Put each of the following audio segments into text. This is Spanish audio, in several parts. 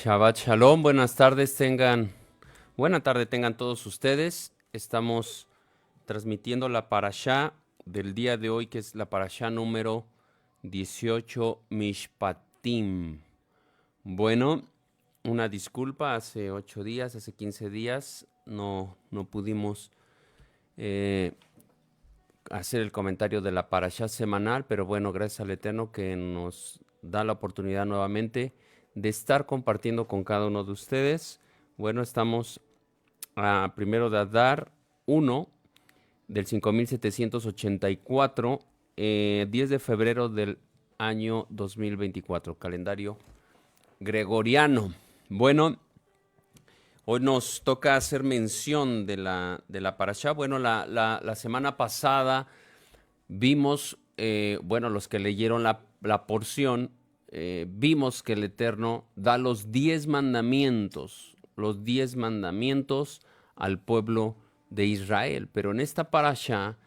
Shabbat Shalom, buena tarde tengan todos ustedes. Estamos transmitiendo la parashá del día de hoy, que es la parashá número 18, Mishpatim. Bueno, una disculpa, hace 8 días, hace 15 días, no pudimos eh, hacer el comentario de la parashá semanal, pero bueno, gracias al Eterno que nos da la oportunidad nuevamente de estar compartiendo con cada uno de ustedes. Bueno, estamos a primero de Adar 1 del 5784, 10 de febrero del año 2024, calendario gregoriano. Bueno, hoy nos toca hacer mención de la parashá. Bueno, la semana pasada vimos, bueno, los que leyeron la porción, vimos que el Eterno da los 10 mandamientos al pueblo de Israel. Pero en esta parasha,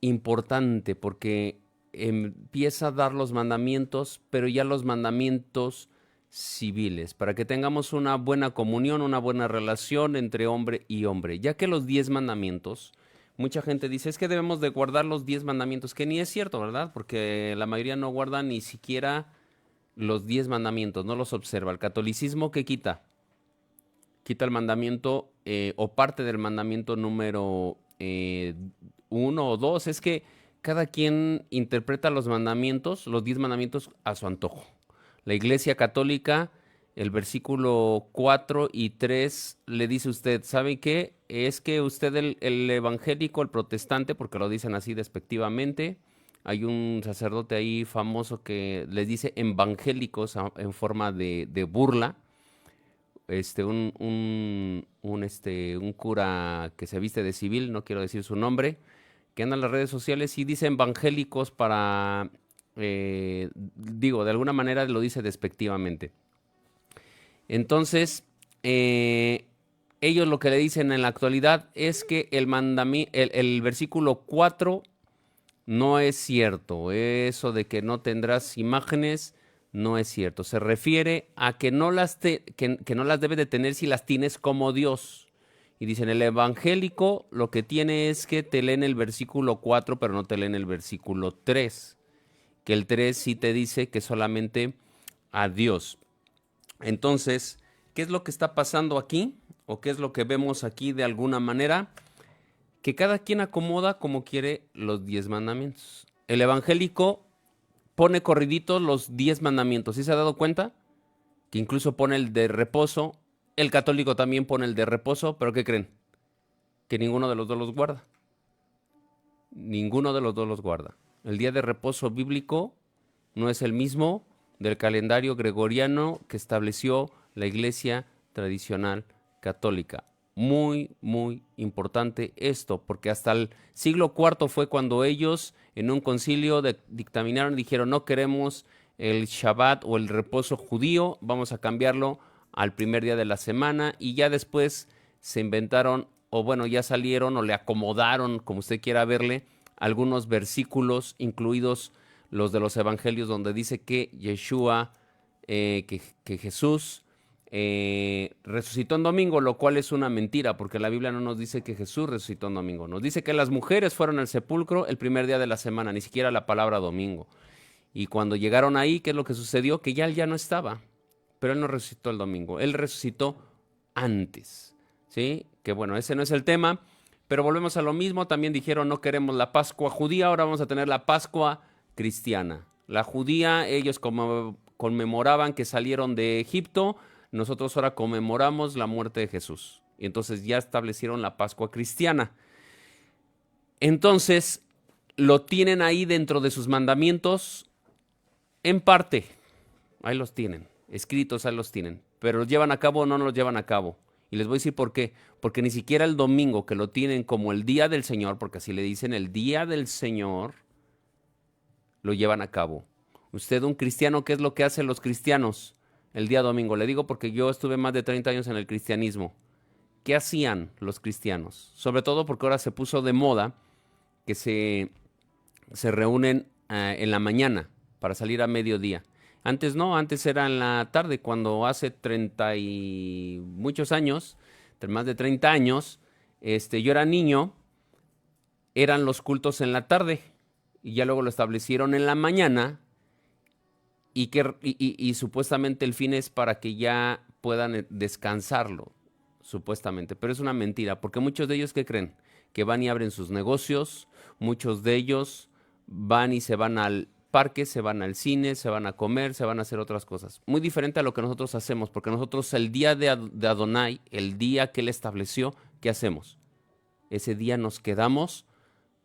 importante, porque empieza a dar los mandamientos, pero ya los mandamientos civiles, para que tengamos una buena comunión, una buena relación entre hombre y hombre. Ya que los 10 mandamientos, mucha gente dice, es que debemos de guardar los 10 mandamientos, que ni es cierto, ¿verdad? Porque la mayoría no guarda ni siquiera los 10 mandamientos, no los observa. El catolicismo, ¿qué quita? Quita el mandamiento o parte del mandamiento número 1 o 2. Es que cada quien interpreta los mandamientos, los 10 mandamientos, a su antojo. La Iglesia Católica, el versículo 4 y 3 le dice a usted, ¿sabe qué? Es que usted el evangélico, el protestante, porque lo dicen así despectivamente, hay un sacerdote ahí famoso que les dice evangélicos en forma de burla, un cura que se viste de civil, no quiero decir su nombre, que anda en las redes sociales y dice evangélicos para, digo, de alguna manera lo dice despectivamente. Entonces, ellos lo que le dicen en la actualidad es que el versículo 4 no es cierto. Eso de que no tendrás imágenes no es cierto. Se refiere a que que no las debes de tener si las tienes como Dios. Y dicen, el evangélico lo que tiene es que te leen el versículo 4, pero no te leen el versículo 3. Que el 3 sí te dice que solamente a Dios. Entonces, ¿qué es lo que está pasando aquí? ¿O qué es lo que vemos aquí de alguna manera? Que cada quien acomoda como quiere los 10 mandamientos. El evangélico pone corriditos los 10 mandamientos. ¿Sí se ha dado cuenta? Que incluso pone el de reposo. El católico también pone el de reposo, pero ¿qué creen? Que ninguno de los dos los guarda. Ninguno de los dos los guarda. El día de reposo bíblico no es el mismo del calendario gregoriano que estableció la Iglesia tradicional católica. Muy, muy importante esto, porque hasta el siglo IV fue cuando ellos en un concilio dictaminaron y dijeron no queremos el Shabbat o el reposo judío, vamos a cambiarlo al primer día de la semana, y ya después se inventaron, o bueno, ya salieron o le acomodaron, como usted quiera verle, algunos versículos, incluidos los de los evangelios, donde dice que Yeshua, que Jesús resucitó en domingo, lo cual es una mentira, porque la Biblia no nos dice que Jesús resucitó en domingo. Nos dice que las mujeres fueron al sepulcro el primer día de la semana, ni siquiera la palabra domingo. Y cuando llegaron ahí, ¿qué es lo que sucedió? Que ya él ya no estaba, pero él no resucitó el domingo, él resucitó antes, ¿sí? Que bueno, ese no es el tema, pero volvemos a lo mismo. También dijeron no queremos la Pascua judía, ahora vamos a tener la Pascua cristiana. La judía, ellos como conmemoraban que salieron de Egipto, nosotros ahora conmemoramos la muerte de Jesús. Y entonces ya establecieron la Pascua cristiana. Entonces, lo tienen ahí dentro de sus mandamientos, en parte. Ahí los tienen, escritos ahí los tienen. Pero los llevan a cabo o no los llevan a cabo. Y les voy a decir por qué. Porque ni siquiera el domingo, que lo tienen como el día del Señor, porque así le dicen el día del Señor, lo llevan a cabo. Usted, un cristiano, ¿qué es lo que hacen los cristianos el día domingo? Le digo porque yo estuve más de 30 años en el cristianismo. ¿Qué hacían los cristianos? Sobre todo porque ahora se puso de moda que se reúnen en la mañana para salir a mediodía. Antes no, antes era en la tarde, cuando hace 30 y muchos años, más de 30 años, yo era niño, eran los cultos en la tarde y ya luego lo establecieron en la mañana y supuestamente el fin es para que ya puedan descansarlo, supuestamente, pero es una mentira, porque muchos de ellos, ¿qué creen? Que van y abren sus negocios, muchos de ellos van y se van al parque, se van al cine, se van a comer, se van a hacer otras cosas. Muy diferente a lo que nosotros hacemos, porque nosotros el día de Adonai, el día que Él estableció, ¿qué hacemos? Ese día nos quedamos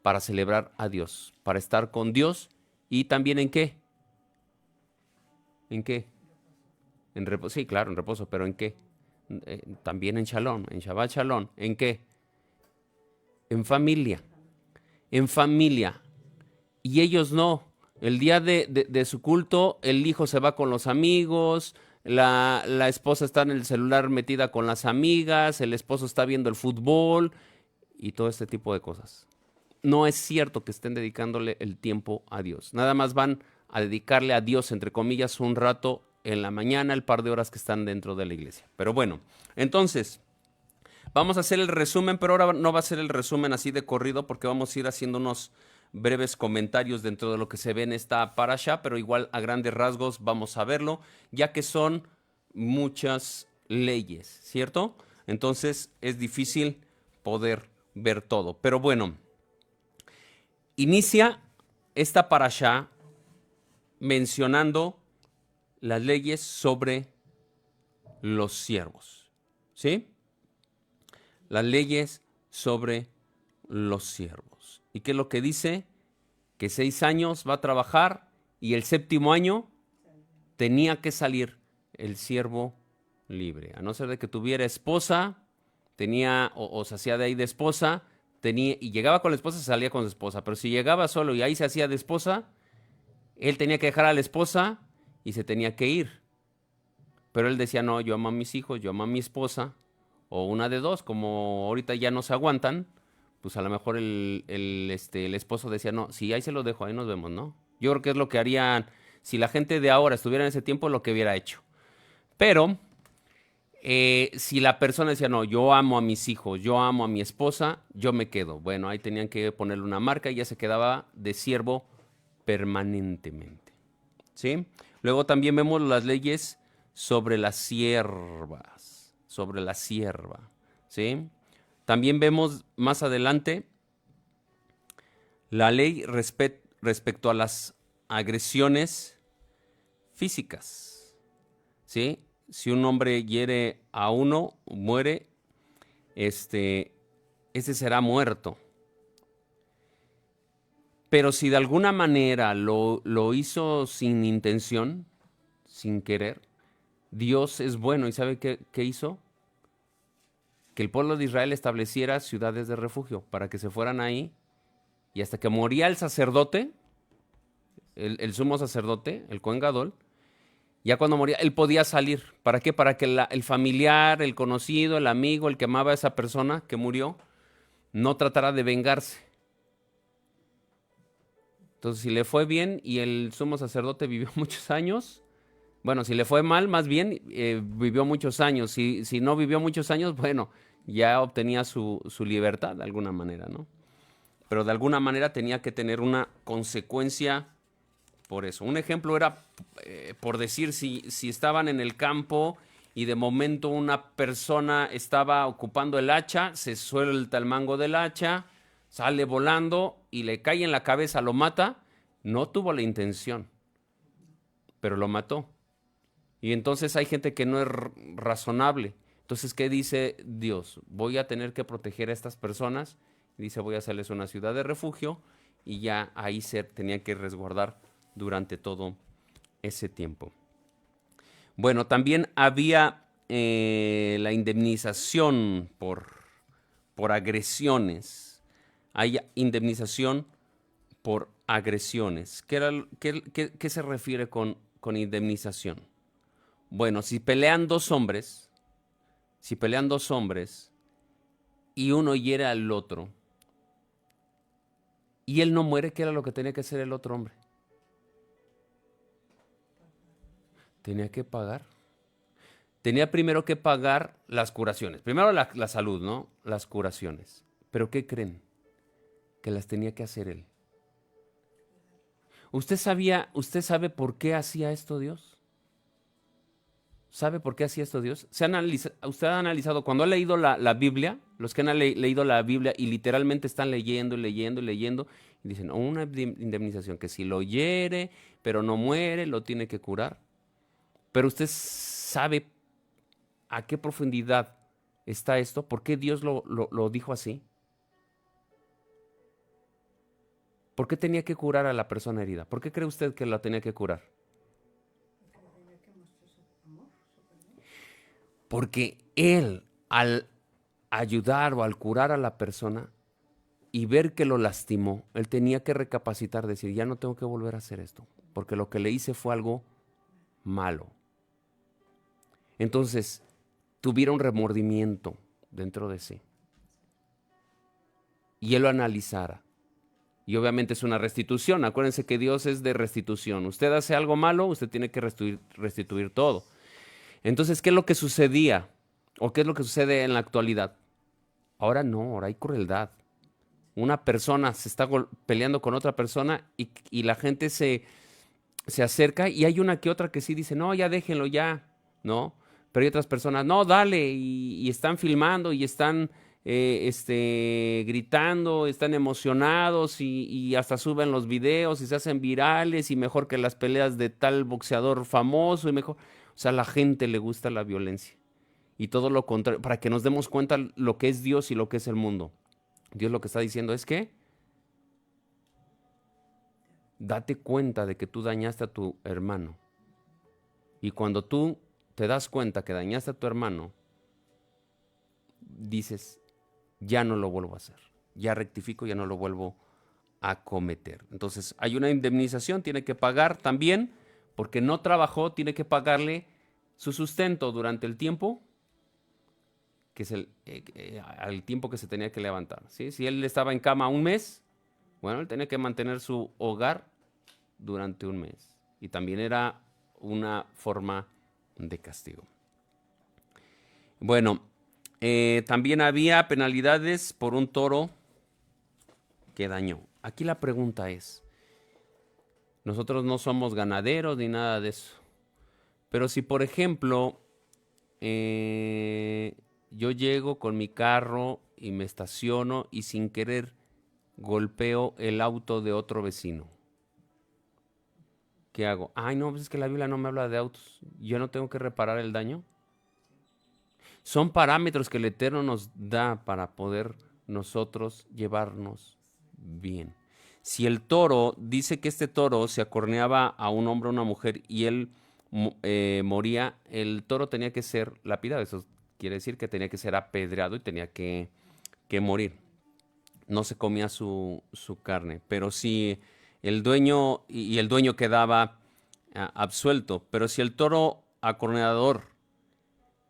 para celebrar a Dios, para estar con Dios y también ¿en qué? ¿En qué? En reposo, sí, claro, en reposo, pero ¿en qué? También en Shalom, en Shabbat Shalom. ¿En qué? En familia, en familia. Y ellos no. El día de su culto, el hijo se va con los amigos, la esposa está en el celular metida con las amigas, el esposo está viendo el fútbol y todo este tipo de cosas. No es cierto que estén dedicándole el tiempo a Dios. Nada más van a dedicarle a Dios, entre comillas, un rato en la mañana, el par de horas que están dentro de la iglesia. Pero bueno, entonces, vamos a hacer el resumen, pero ahora no va a ser el resumen así de corrido porque vamos a ir haciendo unos breves comentarios dentro de lo que se ve en esta parasha, pero igual a grandes rasgos vamos a verlo, ya que son muchas leyes, ¿cierto? Entonces es difícil poder ver todo. Pero bueno, inicia esta parasha mencionando las leyes sobre los siervos, ¿sí? Las leyes sobre los siervos. ¿Y qué es lo que dice? Que 6 años va a trabajar y el 7º año tenía que salir el siervo libre. A no ser de que tuviera esposa, tenía o se hacía de ahí de esposa, tenía, y llegaba con la esposa, se salía con su esposa. Pero si llegaba solo y ahí se hacía de esposa, él tenía que dejar a la esposa y se tenía que ir. Pero él decía, no, yo amo a mis hijos, yo amo a mi esposa, o una de dos, como ahorita ya no se aguantan, pues a lo mejor el esposo decía, no, sí, ahí se lo dejo, ahí nos vemos, ¿no? Yo creo que es lo que harían, si la gente de ahora estuviera en ese tiempo, lo que hubiera hecho. Pero, si la persona decía, no, yo amo a mis hijos, yo amo a mi esposa, yo me quedo. Bueno, ahí tenían que ponerle una marca y ya se quedaba de siervo permanentemente, ¿sí? Luego también vemos las leyes sobre las siervas, sobre la sierva, ¿sí? También vemos más adelante la ley respecto a las agresiones físicas, ¿sí? Si un hombre hiere a uno, muere, ese será muerto. Pero si de alguna manera lo hizo sin intención, sin querer, Dios es bueno y ¿sabe qué hizo? Que el pueblo de Israel estableciera ciudades de refugio para que se fueran ahí y hasta que moría el sacerdote, el sumo sacerdote, el Cohen Gadol, ya cuando moría, él podía salir. ¿Para qué? Para que el familiar, el conocido, el amigo, el que amaba a esa persona que murió, no tratara de vengarse. Entonces, si le fue bien y el sumo sacerdote vivió muchos años, bueno, si le fue mal, más bien vivió muchos años. Si no vivió muchos años, bueno, ya obtenía su libertad de alguna manera, ¿no? Pero de alguna manera tenía que tener una consecuencia por eso. Un ejemplo era, por decir, si estaban en el campo y de momento una persona estaba ocupando el hacha, se suelta el mango del hacha, sale volando y le cae en la cabeza, lo mata, no tuvo la intención, pero lo mató. Y entonces hay gente que no es razonable. Entonces, ¿qué dice Dios? Voy a tener que proteger a estas personas. Dice, voy a hacerles una ciudad de refugio y ya ahí se tenía que resguardar durante todo ese tiempo. Bueno, también había la indemnización por agresiones. Hay indemnización por agresiones. ¿Qué se refiere con indemnización? Bueno, si pelean dos hombres y uno hiere al otro y él no muere, ¿qué era lo que tenía que hacer el otro hombre? tenía que pagar. Tenía primero que pagar las curaciones. Primero la salud, ¿no? Las curaciones. ¿Pero qué creen? Que las tenía que hacer él. ¿Usted sabe por qué hacía esto Dios? ¿Sabe por qué hacía esto Dios? ¿Usted ha analizado, cuando ha leído la Biblia, los que han leído la Biblia y literalmente están leyendo y leyendo y leyendo, y dicen, oh, una indemnización, que si lo hiere, pero no muere, lo tiene que curar? Pero usted sabe a qué profundidad está esto, por qué Dios lo dijo así. ¿Por qué tenía que curar a la persona herida? ¿Por qué cree usted que la tenía que curar? Porque él, al ayudar o al curar a la persona y ver que lo lastimó, él tenía que recapacitar, decir, ya no tengo que volver a hacer esto, porque lo que le hice fue algo malo. Entonces, tuviera un remordimiento dentro de sí. Y él lo analizara. Y obviamente es una restitución. Acuérdense que Dios es de restitución. Usted hace algo malo, usted tiene que restituir todo. Entonces, ¿qué es lo que sucedía? ¿O qué es lo que sucede en la actualidad? Ahora no, ahora hay crueldad. Una persona se está peleando con otra persona y la gente se acerca y hay una que otra que sí dice, no, ya déjenlo ya, ¿no? Pero hay otras personas, no, dale, y están filmando y están gritando, están emocionados y hasta suben los videos y se hacen virales y mejor que las peleas de tal boxeador famoso y mejor. O sea, a la gente le gusta la violencia y todo lo contrario, para que nos demos cuenta lo que es Dios y lo que es el mundo. Dios lo que está diciendo es que date cuenta de que tú dañaste a tu hermano. Y cuando tú te das cuenta que dañaste a tu hermano, dices, ya no lo vuelvo a hacer. Ya rectifico, ya no lo vuelvo a cometer. Entonces, hay una indemnización, tiene que pagar también, porque no trabajó, tiene que pagarle su sustento durante el tiempo, que es al tiempo que se tenía que levantar, ¿sí? Si él estaba en cama un mes, bueno, él tenía que mantener su hogar durante un mes. Y también era una forma de castigo. Bueno, también había penalidades por un toro que dañó. Aquí la pregunta es, nosotros no somos ganaderos ni nada de eso, pero si por ejemplo yo llego con mi carro y me estaciono y sin querer golpeo el auto de otro vecino, ¿qué hago? Ay, no, pues es que la Biblia no me habla de autos. ¿Yo no tengo que reparar el daño? Son parámetros que el Eterno nos da para poder nosotros llevarnos bien. Si el toro, dice que este toro se acorneaba a un hombre o una mujer y él moría, el toro tenía que ser lapidado. Eso quiere decir que tenía que ser apedreado y tenía que morir. No se comía su carne. Pero si el dueño, y el dueño quedaba absuelto, pero si el toro acorneador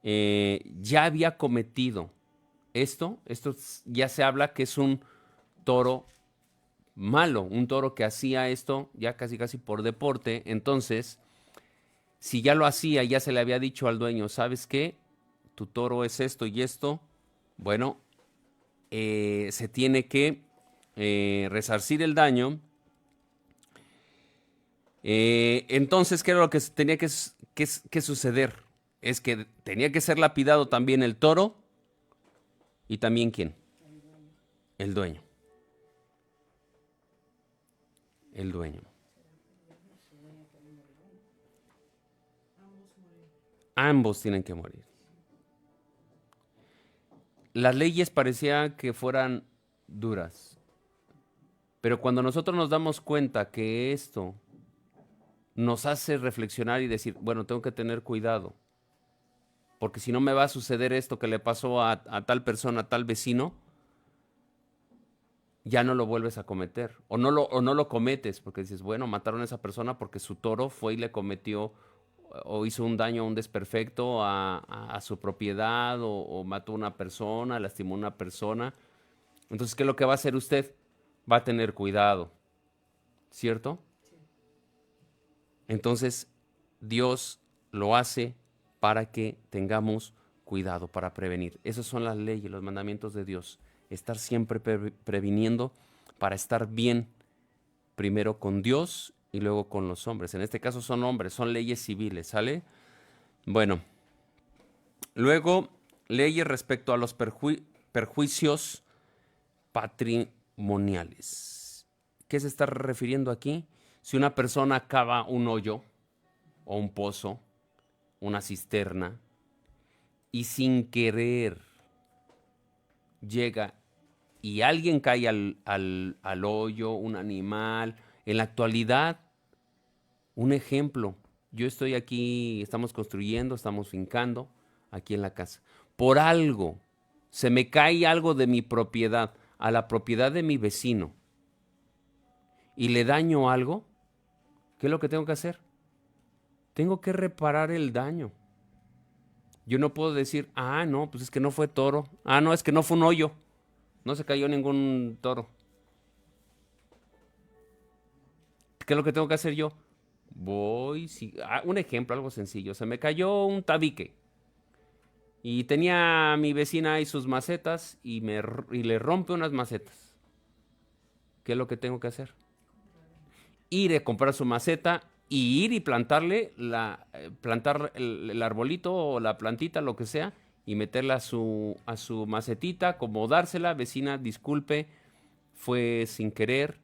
ya había cometido esto ya se habla que es un toro malo, un toro que hacía esto ya casi casi por deporte. Entonces, si ya lo hacía, ya se le había dicho al dueño, ¿sabes qué? Tu toro es esto y esto. Bueno, se tiene que resarcir el daño. Entonces, ¿qué era lo que tenía que suceder? Es que tenía que ser lapidado también el toro y también ¿quién? El dueño. El dueño. Ambos tienen que morir. Las leyes parecían que fueran duras, pero cuando nosotros nos damos cuenta que esto nos hace reflexionar y decir, bueno, tengo que tener cuidado, porque si no me va a suceder esto que le pasó a tal persona, a tal vecino, ya no lo vuelves a cometer, o no lo cometes, porque dices, bueno, mataron a esa persona porque su toro fue y le cometió o hizo un daño, un desperfecto a su propiedad, o mató a una persona, lastimó a una persona. Entonces, ¿qué es lo que va a hacer usted? Va a tener cuidado, ¿cierto? Entonces, Dios lo hace para que tengamos cuidado, para prevenir. Esas son las leyes, los mandamientos de Dios. Estar siempre previniendo para estar bien, primero con Dios y luego con los hombres. En este caso son hombres, son leyes civiles, ¿sale? Bueno, luego, leyes respecto a los perjuicios patrimoniales. ¿Qué se está refiriendo aquí? Si una persona cava un hoyo o un pozo, una cisterna, y sin querer llega y alguien cae al hoyo, un animal. En la actualidad, un ejemplo, yo estoy aquí, estamos construyendo, estamos fincando aquí en la casa. Por algo, se me cae algo de mi propiedad a la propiedad de mi vecino y le daño algo, ¿qué es lo que tengo que hacer? Tengo que reparar el daño. Yo no puedo decir, no, pues es que no fue toro. No, es que no fue un hoyo. No se cayó ningún toro. ¿Qué es lo que tengo que hacer yo? Voy, un ejemplo, algo sencillo. Se me cayó un tabique. Y tenía a mi vecina ahí sus macetas y le rompe unas macetas. ¿Qué es lo que tengo que hacer? Ir a comprar su maceta y ir y plantarle plantar el arbolito o la plantita, lo que sea, y meterla a su macetita, acomodársela. Vecina, disculpe, fue sin querer.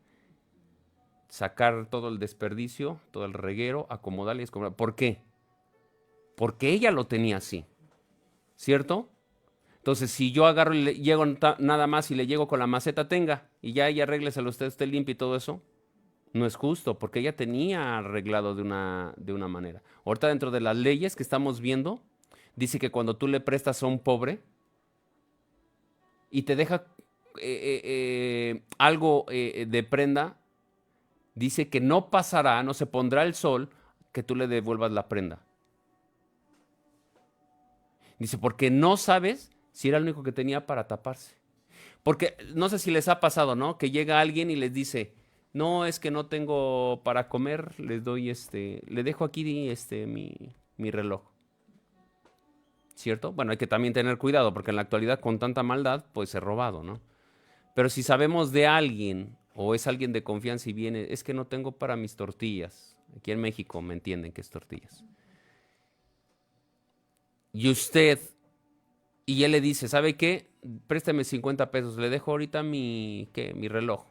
Sacar todo el desperdicio, todo el reguero, acomodarle y escombrar. ¿Por qué? Porque ella lo tenía así, ¿cierto? Entonces, si yo agarro y llego nada más y le llego con la maceta, tenga, y ya ella arrégleselo, usted limpia y todo eso, no es justo, porque ella tenía arreglado de una manera. Ahorita, dentro de las leyes que estamos viendo, dice que cuando tú le prestas a un pobre y te deja algo de prenda, dice que no pasará, no se pondrá el sol que tú le devuelvas la prenda. Dice, porque no sabes si era el único que tenía para taparse. Porque no sé si les ha pasado, ¿no? Que llega alguien y les dice, no, es que no tengo para comer, les doy le dejo aquí mi reloj. ¿Cierto? Bueno, hay que también tener cuidado, porque en la actualidad con tanta maldad, pues es robado, ¿no? Pero si sabemos de alguien, o es alguien de confianza y viene, es que no tengo para mis tortillas. Aquí en México me entienden que es tortillas. Y usted, y él le dice, ¿sabe qué? Préstame 50 pesos, le dejo ahorita mi reloj.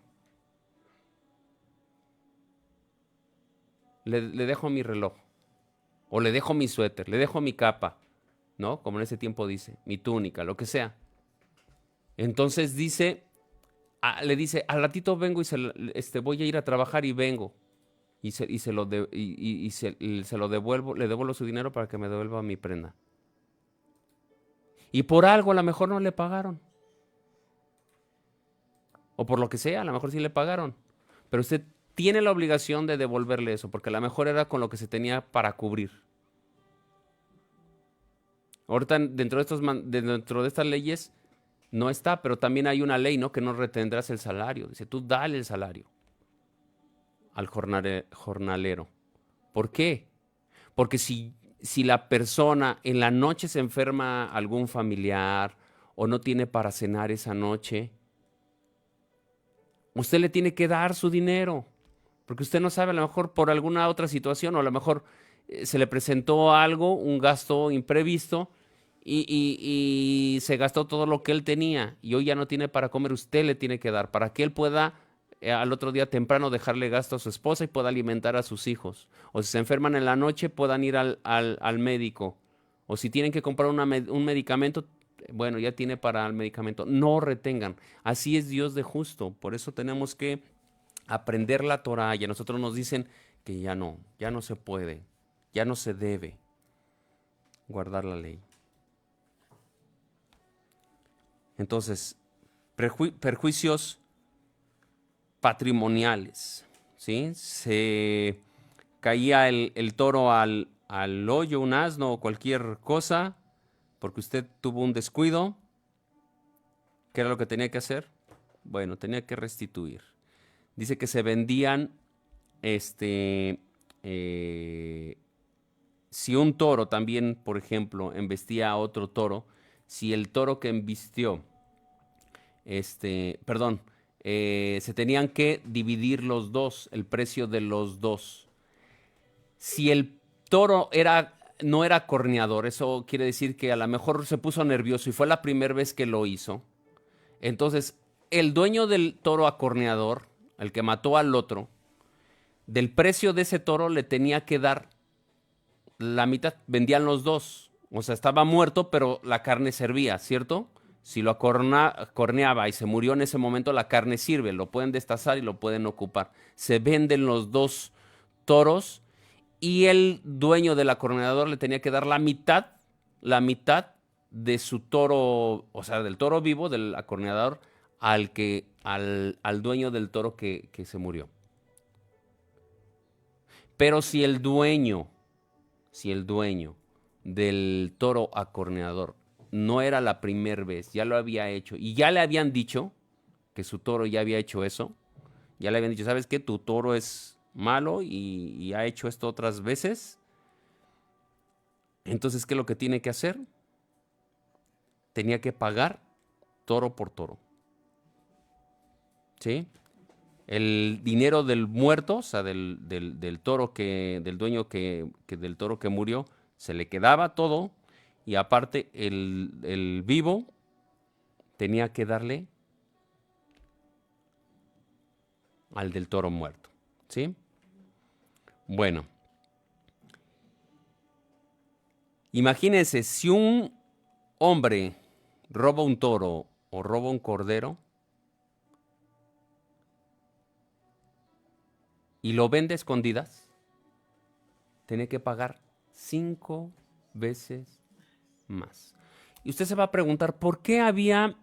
Le dejo mi reloj. O le dejo mi suéter, le dejo mi capa, ¿no? Como en ese tiempo dice, mi túnica, lo que sea. Entonces dice, le dice, al ratito vengo y voy a ir a trabajar y vengo. Se lo devuelvo, le devuelvo su dinero para que me devuelva mi prenda. Y por algo a lo mejor no le pagaron. O por lo que sea, a lo mejor sí le pagaron. Pero usted tiene la obligación de devolverle eso, porque a lo mejor era con lo que se tenía para cubrir. Ahorita dentro de estas leyes no está, pero también hay una ley, ¿no? Que no retendrás el salario. Dice, tú dale el salario al jornalero. ¿Por qué? Porque si la persona en la noche se enferma algún familiar o no tiene para cenar esa noche, usted le tiene que dar su dinero. Porque usted no sabe, a lo mejor por alguna otra situación, o a lo mejor se le presentó algo, un gasto imprevisto, y se gastó todo lo que él tenía, y hoy ya no tiene para comer, usted le tiene que dar, para que él pueda al otro día temprano dejarle gasto a su esposa y pueda alimentar a sus hijos. O si se enferman en la noche, puedan ir al médico. O si tienen que comprar un medicamento, bueno, ya tiene para el medicamento. No retengan. Así es Dios de justo. Por eso tenemos que aprender la Torah, y a nosotros nos dicen que ya no se puede, ya no se debe guardar la ley. Entonces, perjuicios patrimoniales, ¿sí? Se caía el toro al hoyo, un asno o cualquier cosa, porque usted tuvo un descuido. ¿Qué era lo que tenía que hacer? Bueno, tenía que restituir. Dice que se vendían si un toro también, por ejemplo, embestía a otro toro, si el toro que embistió, perdón, se tenían que dividir los dos, el precio de los dos. Si el toro no era corneador, eso quiere decir que a lo mejor se puso nervioso y fue la primera vez que lo hizo. Entonces, el dueño del toro acorneador, el que mató al otro, del precio de ese toro le tenía que dar la mitad, vendían los dos. O sea, estaba muerto, pero la carne servía, ¿cierto? Si lo corneaba y se murió en ese momento, la carne sirve, lo pueden destazar y lo pueden ocupar. Se venden los dos toros y el dueño del acorneador le tenía que dar la mitad de su toro, o sea, del toro vivo, del acorneador, al dueño del toro que se murió. Pero si el dueño del toro acorneador no era la primera vez, ya lo había hecho y ya le habían dicho que su toro ya había hecho eso, ya le habían dicho, ¿sabes qué? Tu toro es malo y ha hecho esto otras veces. Entonces, ¿qué es lo que tiene que hacer? Tenía que pagar toro por toro. ¿Sí? El dinero del muerto, o sea, del toro del dueño del toro que murió, se le quedaba todo y aparte el vivo tenía que darle al del toro muerto. ¿Sí? Bueno, imagínense, si un hombre roba un toro o roba un cordero y lo vende a escondidas, tiene que pagar 5 veces más. Y usted se va a preguntar, ¿por qué había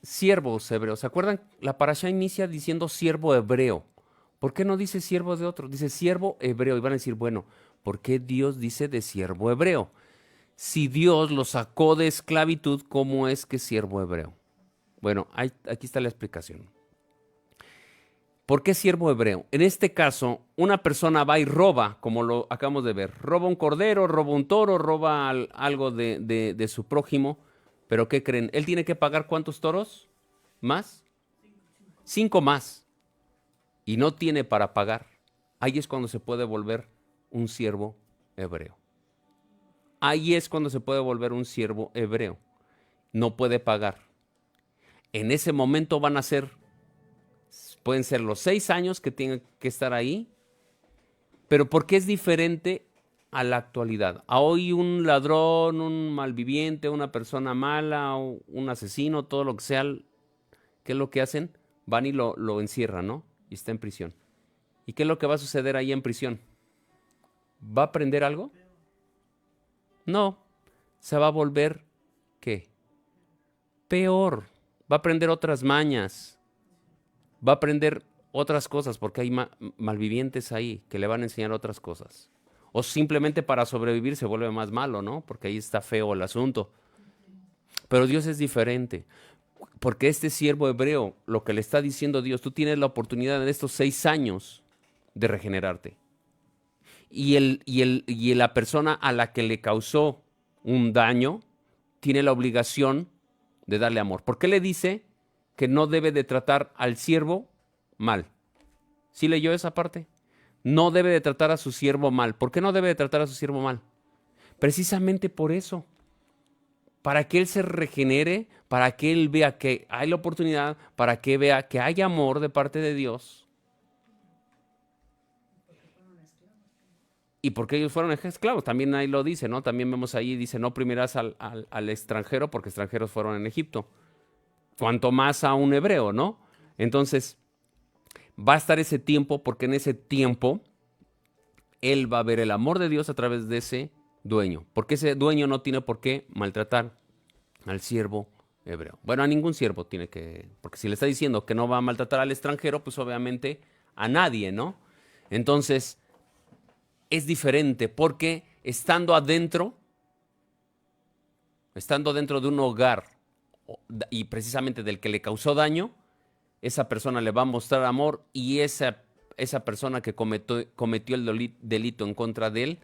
siervos hebreos? ¿Se acuerdan? La parashá inicia diciendo siervo hebreo. ¿Por qué no dice siervo de otro? Dice siervo hebreo. Y van a decir, bueno, ¿por qué Dios dice de siervo hebreo? Si Dios lo sacó de esclavitud, ¿cómo es que es siervo hebreo? Bueno, aquí está la explicación. ¿Por qué siervo hebreo? En este caso, una persona va y roba, como lo acabamos de ver. Roba un cordero, roba un toro, roba algo de su prójimo. ¿Pero qué creen? ¿Él tiene que pagar cuántos toros? ¿Más? 5 más. Y no tiene para pagar. Ahí es cuando se puede volver un siervo hebreo. Ahí es cuando se puede volver un siervo hebreo. No puede pagar. En ese momento pueden ser los 6 años que tienen que estar ahí, pero ¿por qué es diferente a la actualidad? A hoy un ladrón, un malviviente, una persona mala, un asesino, todo lo que sea, ¿qué es lo que hacen? Van y lo encierran, ¿no? Y está en prisión. ¿Y qué es lo que va a suceder ahí en prisión? ¿Va a aprender algo? No, se va a volver, ¿qué? Peor. Va a aprender otras mañas. Va a aprender otras cosas porque hay malvivientes ahí que le van a enseñar otras cosas. O simplemente para sobrevivir se vuelve más malo, ¿no? Porque ahí está feo el asunto. Pero Dios es diferente. Porque este siervo hebreo, lo que le está diciendo Dios, tú tienes la oportunidad en estos 6 años de regenerarte. Y la persona a la que le causó un daño tiene la obligación de darle amor. ¿Por qué le dice que no debe de tratar al siervo mal? ¿Sí leyó esa parte? No debe de tratar a su siervo mal. ¿Por qué no debe de tratar a su siervo mal? Precisamente por eso. Para que él se regenere, para que él vea que hay la oportunidad, para que vea que hay amor de parte de Dios. Y porque ellos fueron esclavos, también ahí lo dice, ¿no? También vemos ahí, dice, no oprimirás al extranjero porque extranjeros fueron en Egipto. Cuanto más a un hebreo, ¿no? Entonces, va a estar ese tiempo porque en ese tiempo él va a ver el amor de Dios a través de ese dueño. Porque ese dueño no tiene por qué maltratar al siervo hebreo. Bueno, a ningún siervo tiene que... Porque si le está diciendo que no va a maltratar al extranjero, pues obviamente a nadie, ¿no? Entonces, es diferente porque estando dentro de un hogar y precisamente del que le causó daño, esa persona le va a mostrar amor y esa persona que cometió el delito en contra de él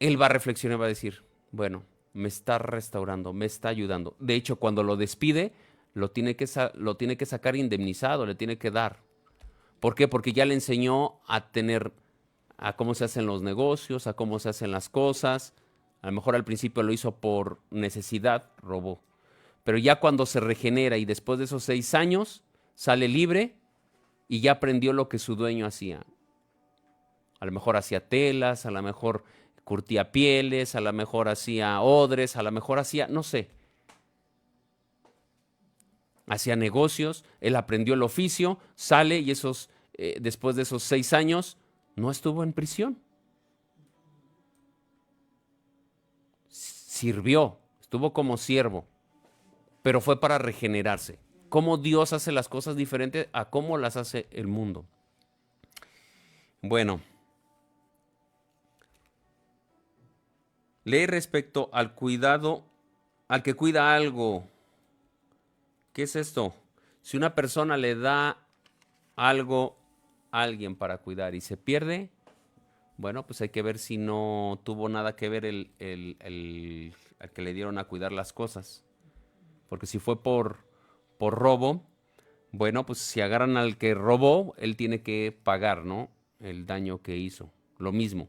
él va a reflexionar y va a decir, bueno, me está restaurando, me está ayudando. De hecho, cuando lo despide, lo tiene que sacar indemnizado, le tiene que dar. ¿Por qué? Porque ya le enseñó a cómo se hacen los negocios, a cómo se hacen las cosas. A lo mejor al principio lo hizo por necesidad, robó. Pero ya cuando se regenera y después de esos 6 años, sale libre y ya aprendió lo que su dueño hacía. A lo mejor hacía telas, a lo mejor curtía pieles, a lo mejor hacía odres, a lo mejor hacía, no sé, hacía negocios, él aprendió el oficio, sale y después de esos 6 años no estuvo en prisión. Sirvió, estuvo como siervo, pero fue para regenerarse. Cómo Dios hace las cosas diferentes a cómo las hace el mundo. Bueno, ley respecto al cuidado, al que cuida algo. ¿Qué es esto? Si una persona le da algo a alguien para cuidar y se pierde, bueno, pues hay que ver si no tuvo nada que ver al que le dieron a cuidar las cosas. Porque si fue por robo, bueno, pues si agarran al que robó, él tiene que pagar, ¿no? El daño que hizo. Lo mismo,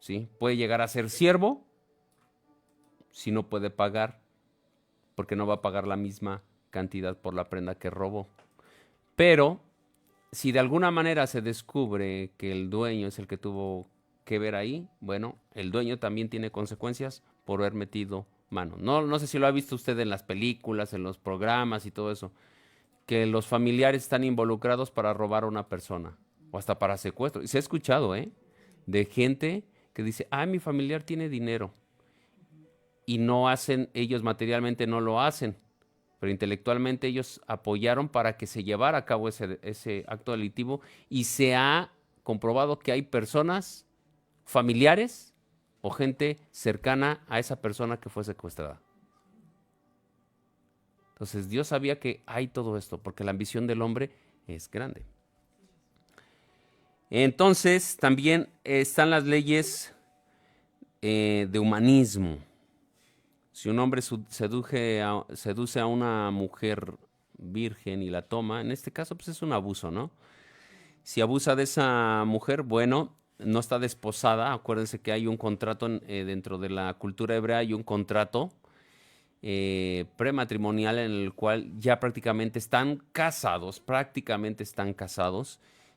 ¿sí? Puede llegar a ser siervo si no puede pagar, porque no va a pagar la misma cantidad por la prenda que robó. Pero si de alguna manera se descubre que el dueño es el que tuvo que ver ahí, bueno, el dueño también tiene consecuencias por haber metido mano. No sé si lo ha visto usted en las películas, en los programas y todo eso, que los familiares están involucrados para robar a una persona o hasta para secuestro. Y se ha escuchado, ¿eh? De gente que dice, mi familiar tiene dinero y no hacen, ellos materialmente no lo hacen, pero intelectualmente ellos apoyaron para que se llevara a cabo ese acto delictivo y se ha comprobado que hay personas, familiares o gente cercana a esa persona que fue secuestrada. Entonces Dios sabía que hay todo esto, porque la ambición del hombre es grande. Entonces también están las leyes de humanismo. Si un hombre seduce a una mujer virgen y la toma, en este caso pues es un abuso, ¿no? Si abusa de esa mujer, bueno, no está desposada. Acuérdense que hay un contrato dentro de la cultura hebrea, hay un contrato prematrimonial en el cual ya prácticamente están casados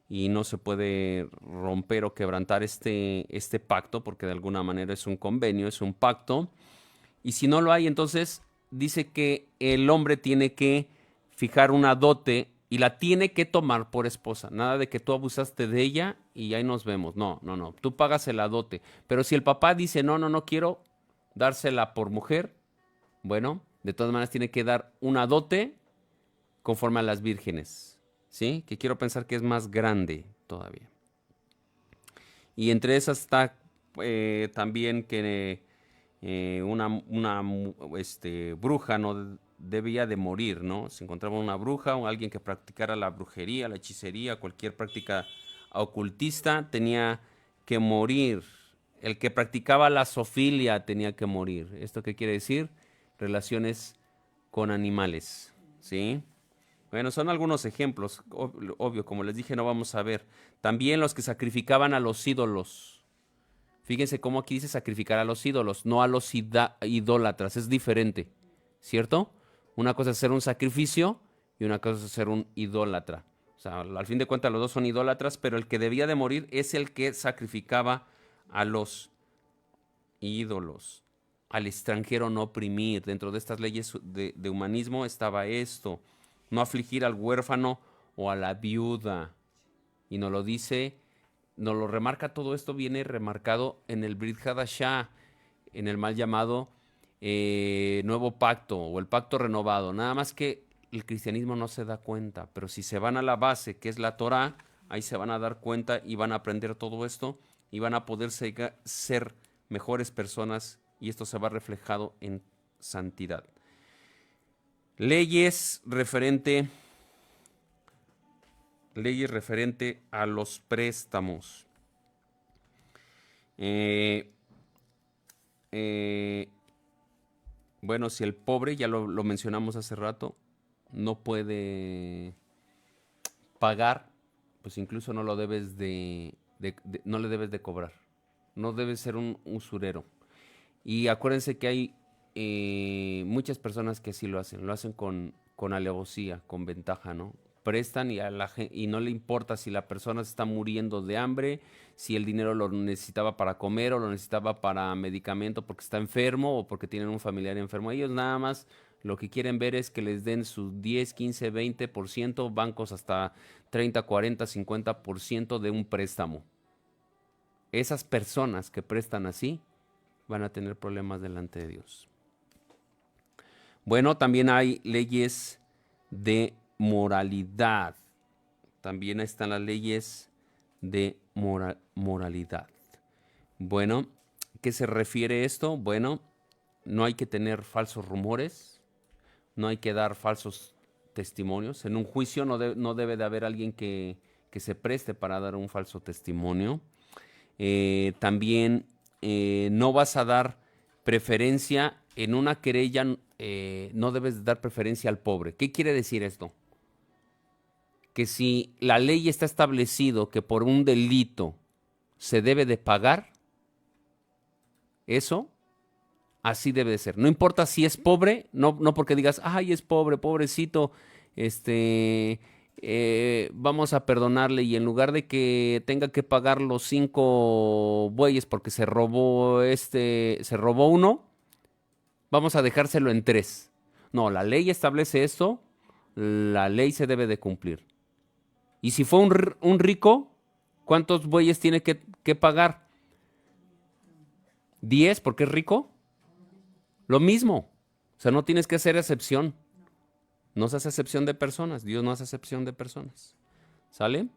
y no se puede romper o quebrantar este pacto porque de alguna manera es un convenio, es un pacto. Y si no lo hay, entonces dice que el hombre tiene que fijar una dote y la tiene que tomar por esposa. Nada de que tú abusaste de ella y ahí nos vemos. No, no, no. Tú pagas el dote. Pero si el papá dice, no, no, no quiero dársela por mujer, bueno, de todas maneras tiene que dar una dote conforme a las vírgenes. ¿Sí? Que quiero pensar que es más grande todavía. Y entre esas está también que una bruja no debía de morir, ¿no? Se encontraba una bruja o alguien que practicara la brujería, la hechicería, cualquier práctica ocultista, tenía que morir. El que practicaba la zoofilia tenía que morir. ¿Esto qué quiere decir? Relaciones con animales, ¿sí? Bueno, son algunos ejemplos, obvio, como les dije, no vamos a ver. También los que sacrificaban a los ídolos. Fíjense cómo aquí dice sacrificar a los ídolos, no a los idólatras, es diferente, ¿cierto? Una cosa es ser un sacrificio y una cosa es ser un idólatra. O sea, al fin de cuentas los dos son idólatras, pero el que debía de morir es el que sacrificaba a los ídolos. Al extranjero no oprimir. Dentro de estas leyes de humanismo estaba esto. No afligir al huérfano o a la viuda. Y nos lo dice, nos lo remarca, todo esto viene remarcado en el Brit Hadashah, en el mal llamado Nuevo Pacto o el Pacto Renovado. Nada más que el cristianismo no se da cuenta, pero si se van a la base, que es la Torah, ahí se van a dar cuenta y van a aprender todo esto y van a poder ser mejores personas y esto se va reflejado en santidad. Leyes referente a los préstamos. Eh, eh, bueno, si el pobre, ya lo mencionamos hace rato, no puede pagar, pues incluso no lo debes no le debes de cobrar. No debes ser un usurero. Y acuérdense que hay muchas personas que así lo hacen con alevosía, con ventaja, ¿no? Prestan y, y no le importa si la persona se está muriendo de hambre, si el dinero lo necesitaba para comer o lo necesitaba para medicamento porque está enfermo o porque tienen un familiar enfermo. Ellos nada más lo que quieren ver es que les den su 10, 15, 20%, bancos hasta 30, 40, 50% de un préstamo. Esas personas que prestan así van a tener problemas delante de Dios. Bueno, también hay leyes de moralidad. También están las leyes de moralidad. Bueno, ¿qué se refiere esto? Bueno, no hay que tener falsos rumores, no hay que dar falsos testimonios. En un juicio no debe de haber alguien que se preste para dar un falso testimonio. También no vas a dar preferencia en una querella, no debes dar preferencia al pobre. ¿Qué quiere decir esto? Que si la ley está establecido que por un delito se debe de pagar, eso así debe de ser. No importa si es pobre, no porque digas, ay, es pobre, pobrecito, vamos a perdonarle y en lugar de que tenga que pagar los 5 bueyes porque se robó uno, vamos a dejárselo en 3. No, la ley establece esto, la ley se debe de cumplir. Y si fue un rico, ¿cuántos bueyes tiene que pagar? 10 porque es rico. Lo mismo. O sea, no tienes que hacer excepción. No se hace excepción de personas. Dios no hace excepción de personas. ¿Sale?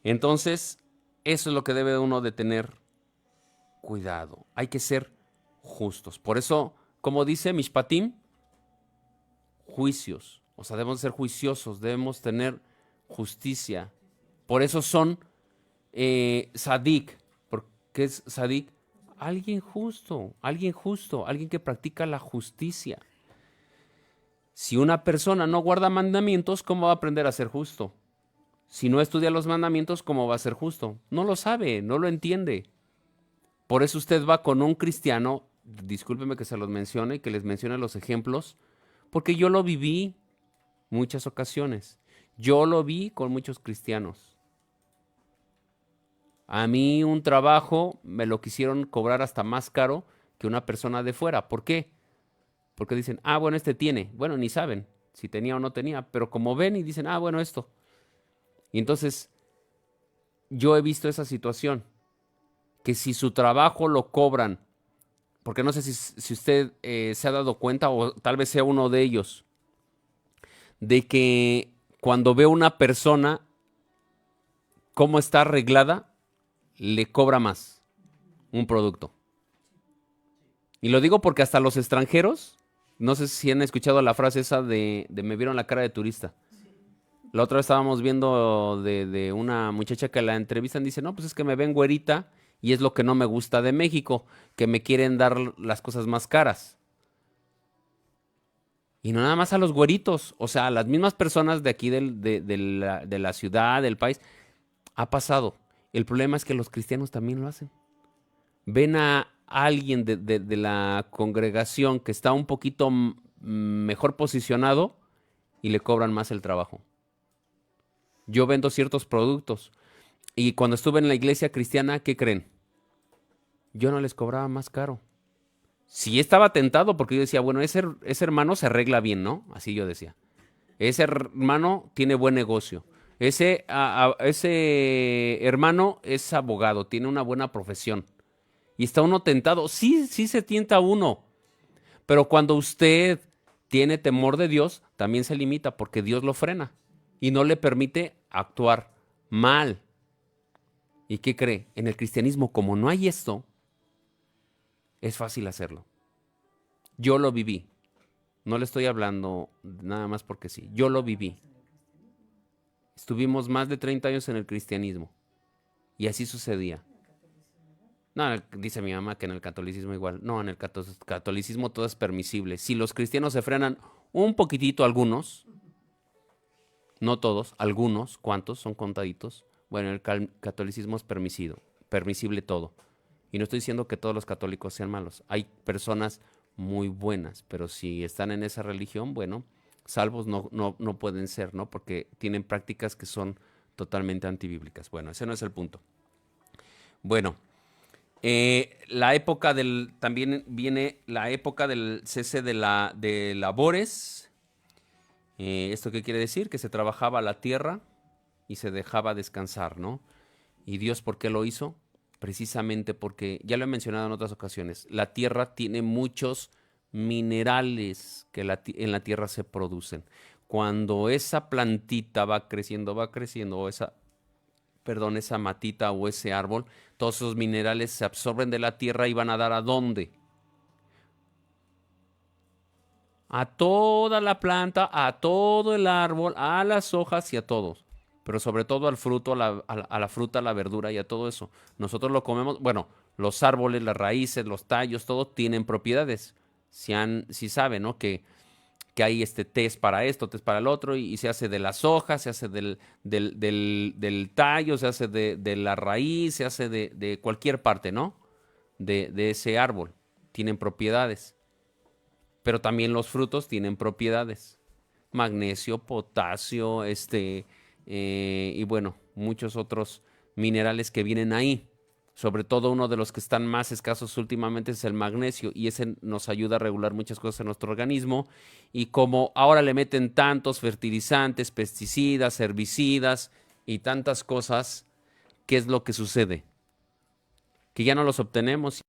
Entonces, eso es lo que debe uno de tener cuidado. Hay que ser justos. Por eso, como dice Mishpatim, juicios. O sea, debemos ser juiciosos, debemos tener justicia. Por eso son sadik. ¿Por qué es sadik? Alguien justo, alguien que practica la justicia. Si una persona no guarda mandamientos, ¿cómo va a aprender a ser justo? Si no estudia los mandamientos, ¿cómo va a ser justo? No lo sabe, no lo entiende. Por eso usted va con un cristiano, discúlpeme que se los mencione, que les mencione los ejemplos, porque yo lo viví muchas ocasiones. Yo lo vi con muchos cristianos. A mí un trabajo me lo quisieron cobrar hasta más caro que una persona de fuera. ¿Por qué? Porque dicen, ah, bueno, este tiene. Bueno, ni saben si tenía o no tenía, pero como ven y dicen, ah, bueno, esto. Y entonces yo he visto esa situación, que si su trabajo lo cobran, porque no sé si usted se ha dado cuenta o tal vez sea uno de ellos, de que cuando ve una persona cómo está arreglada, le cobra más un producto. Y lo digo porque hasta los extranjeros, no sé si han escuchado la frase esa de me vieron la cara de turista. La otra vez estábamos viendo de una muchacha que la entrevistan, dice, no, pues es que me ven güerita y es lo que no me gusta de México, que me quieren dar las cosas más caras. Y no nada más a los güeritos, o sea, a las mismas personas de aquí de la ciudad, del país, ha pasado. El problema es que los cristianos también lo hacen. Ven a alguien de la congregación que está un poquito mejor posicionado y le cobran más el trabajo. Yo vendo ciertos productos y cuando estuve en la iglesia cristiana, ¿qué creen? Yo no les cobraba más caro. Sí estaba tentado porque yo decía, bueno, ese hermano se arregla bien, ¿no? Así yo decía. Ese hermano tiene buen negocio. Ese hermano es abogado, tiene una buena profesión. Y está uno tentado. Sí, sí se tienta uno. Pero cuando usted tiene temor de Dios, también se limita porque Dios lo frena y no le permite actuar mal. ¿Y qué cree? En el cristianismo, como no hay esto, es fácil hacerlo. Yo lo viví. No le estoy hablando nada más porque sí. Yo lo viví. Estuvimos más de 30 años en el cristianismo. Y así sucedía. No, dice mi mamá que en el catolicismo igual. No, en el catolicismo todo es permisible. Si los cristianos se frenan un poquitito, algunos, no todos, algunos, ¿cuántos? Son contaditos. Bueno, en el catolicismo es permisible todo. Y no estoy diciendo que todos los católicos sean malos. Hay personas muy buenas, pero si están en esa religión, bueno, salvos no pueden ser, ¿no? Porque tienen prácticas que son totalmente antibíblicas. Bueno, ese no es el punto. Bueno, la época también viene la época del cese de labores. ¿Esto qué quiere decir? Que se trabajaba la tierra y se dejaba descansar, ¿no? ¿Y Dios por qué lo hizo? Precisamente porque, ya lo he mencionado en otras ocasiones, la tierra tiene muchos minerales que en la tierra se producen. Cuando esa plantita va creciendo, o esa matita o ese árbol, todos esos minerales se absorben de la tierra y van a dar ¿a dónde? A toda la planta, a todo el árbol, a las hojas y a todos. Pero sobre todo al fruto, a la fruta, a la verdura y a todo eso. Nosotros lo comemos, bueno, los árboles, las raíces, los tallos, todo tienen propiedades. Si saben, ¿no? Que hay test para esto, test para el otro, y se hace de las hojas, se hace del tallo, se hace de la raíz, se hace de cualquier parte, ¿no? De ese árbol. Tienen propiedades. Pero también los frutos tienen propiedades. Magnesio, potasio, y bueno, muchos otros minerales que vienen ahí. Sobre todo uno de los que están más escasos últimamente es el magnesio y ese nos ayuda a regular muchas cosas en nuestro organismo. Y como ahora le meten tantos fertilizantes, pesticidas, herbicidas y tantas cosas, ¿qué es lo que sucede? Que ya no los obtenemos.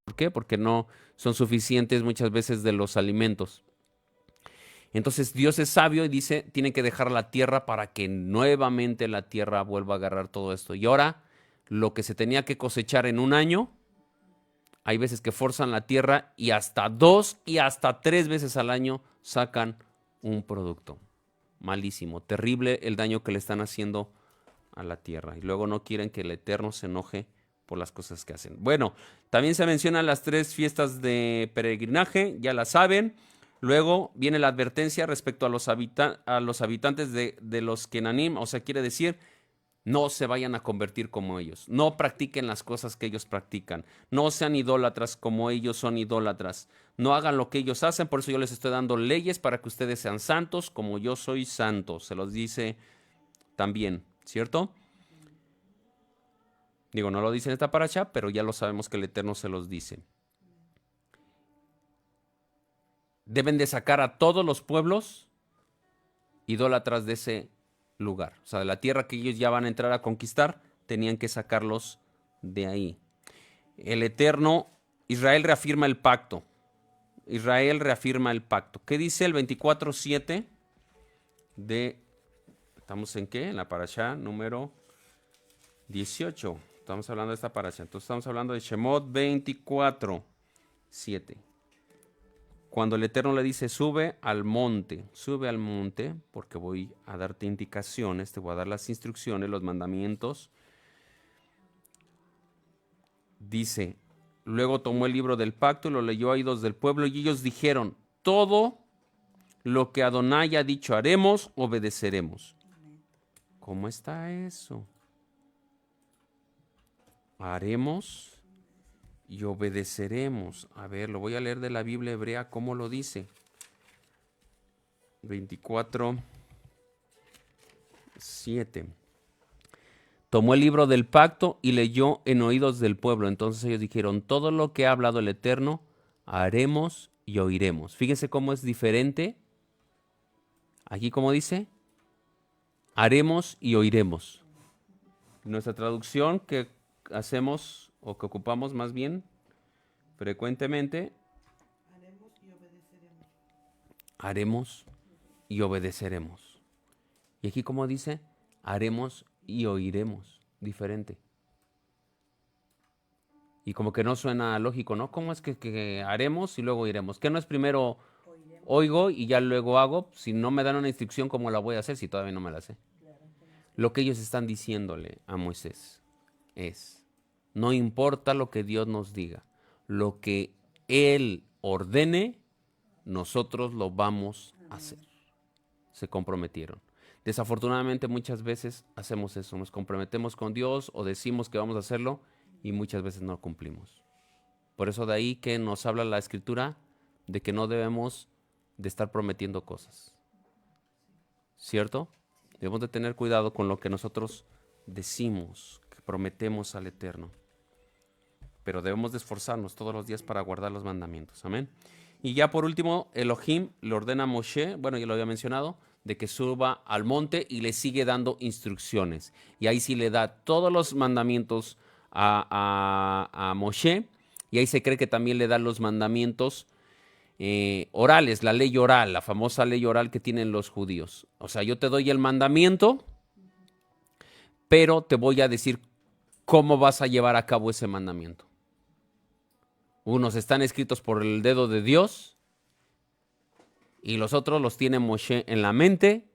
¿Por qué? Porque no son suficientes muchas veces de los alimentos. Entonces Dios es sabio y dice, tienen que dejar la tierra para que nuevamente la tierra vuelva a agarrar todo esto. Y ahora, lo que se tenía que cosechar en un año, hay veces que forzan la tierra y hasta 2 y hasta 3 veces al año sacan un producto. Malísimo, terrible el daño que le están haciendo a la tierra. Y luego no quieren que el Eterno se enoje por las cosas que hacen. Bueno, también se mencionan las 3 fiestas de peregrinaje, ya la saben. Luego viene la advertencia respecto a los habitantes de los Kenanim, o sea, quiere decir, no se vayan a convertir como ellos, no practiquen las cosas que ellos practican, no sean idólatras como ellos son idólatras, no hagan lo que ellos hacen, por eso yo les estoy dando leyes para que ustedes sean santos como yo soy santo, se los dice también, ¿cierto? Digo, no lo dice en esta paracha, pero ya lo sabemos que el Eterno se los dice. Deben de sacar a todos los pueblos idólatras de ese lugar. O sea, de la tierra que ellos ya van a entrar a conquistar, tenían que sacarlos de ahí. El Eterno, Israel reafirma el pacto. Israel reafirma el pacto. ¿Qué dice el 24:7 de... ¿Estamos en qué? En la parashá número 18. Estamos hablando de esta parashá. Entonces estamos hablando de Shemot 24:7. Cuando el Eterno le dice, sube al monte, porque voy a darte indicaciones, te voy a dar las instrucciones, los mandamientos. Dice, luego tomó el libro del pacto y lo leyó a oídos del pueblo y ellos dijeron, todo lo que Adonai ha dicho haremos, obedeceremos. ¿Cómo está eso? Haremos y obedeceremos. A ver, lo voy a leer de la Biblia hebrea, ¿cómo lo dice? 24:7. Tomó el libro del pacto y leyó en oídos del pueblo. Entonces ellos dijeron, todo lo que ha hablado el Eterno, haremos y oiremos. Fíjense cómo es diferente. Aquí como dice, haremos y oiremos. Nuestra traducción que hacemos o que ocupamos más bien frecuentemente, haremos y obedeceremos. Y aquí como dice, haremos y oiremos. Diferente. Y como que no suena lógico, ¿no? ¿Cómo es que haremos y luego oiremos? ¿Qué no es primero oigo y ya luego hago. Si no me dan una instrucción, ¿cómo la voy a hacer si todavía no me la sé? Lo que ellos están diciéndole a Moisés es, no importa lo que Dios nos diga, lo que Él ordene, nosotros lo vamos a hacer. Se comprometieron. Desafortunadamente muchas veces hacemos eso, nos comprometemos con Dios o decimos que vamos a hacerlo y muchas veces no cumplimos. Por eso de ahí que nos habla la Escritura de que no debemos de estar prometiendo cosas. ¿Cierto? Debemos de tener cuidado con lo que nosotros decimos, que prometemos al Eterno. Pero debemos de esforzarnos todos los días para guardar los mandamientos. Amén. Y ya por último, Elohim le ordena a Moshe, bueno, ya lo había mencionado, de que suba al monte y le sigue dando instrucciones. Y ahí sí le da todos los mandamientos a Moshe. Y ahí se cree que también le da los mandamientos orales, la ley oral, la famosa ley oral que tienen los judíos. O sea, yo te doy el mandamiento, pero te voy a decir cómo vas a llevar a cabo ese mandamiento. Unos están escritos por el dedo de Dios y los otros los tiene Moshe en la mente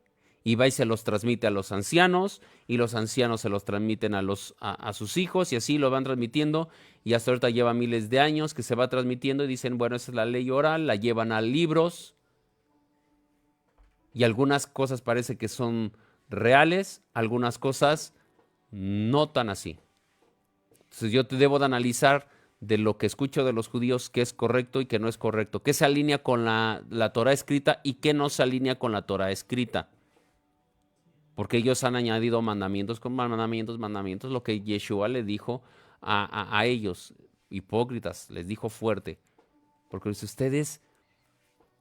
y va y se los transmite a los ancianos y los ancianos se los transmiten a sus hijos y así lo van transmitiendo y hasta ahorita lleva miles de años que se va transmitiendo y dicen, bueno, esa es la ley oral, la llevan a libros y algunas cosas parece que son reales, algunas cosas no tan así. Entonces yo te debo de analizar de lo que escucho de los judíos qué es correcto y qué no es correcto, qué se alinea con la Torah escrita y qué no se alinea con la Torah escrita. Porque ellos han añadido mandamientos con mandamientos, lo que Yeshua le dijo a ellos, hipócritas, les dijo fuerte. Porque si ustedes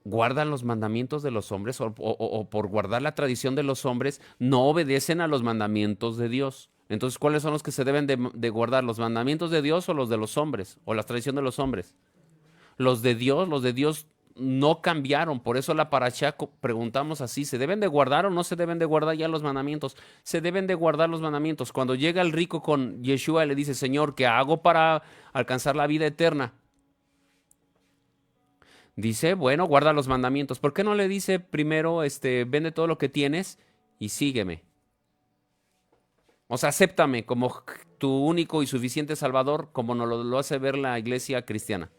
guardan los mandamientos de los hombres o por guardar la tradición de los hombres, no obedecen a los mandamientos de Dios. Entonces, ¿cuáles son los que se deben de guardar? ¿Los mandamientos de Dios o los de los hombres? ¿O la tradición de los hombres? Los de Dios no cambiaron. Por eso la parashá preguntamos así, ¿se deben de guardar o no se deben de guardar ya los mandamientos? Se deben de guardar los mandamientos. Cuando llega el rico con Yeshua y le dice, Señor, ¿qué hago para alcanzar la vida eterna? Dice, bueno, guarda los mandamientos. ¿Por qué no le dice primero, vende todo lo que tienes y sígueme? O sea, acéptame como tu único y suficiente Salvador, como nos lo hace ver la iglesia cristiana.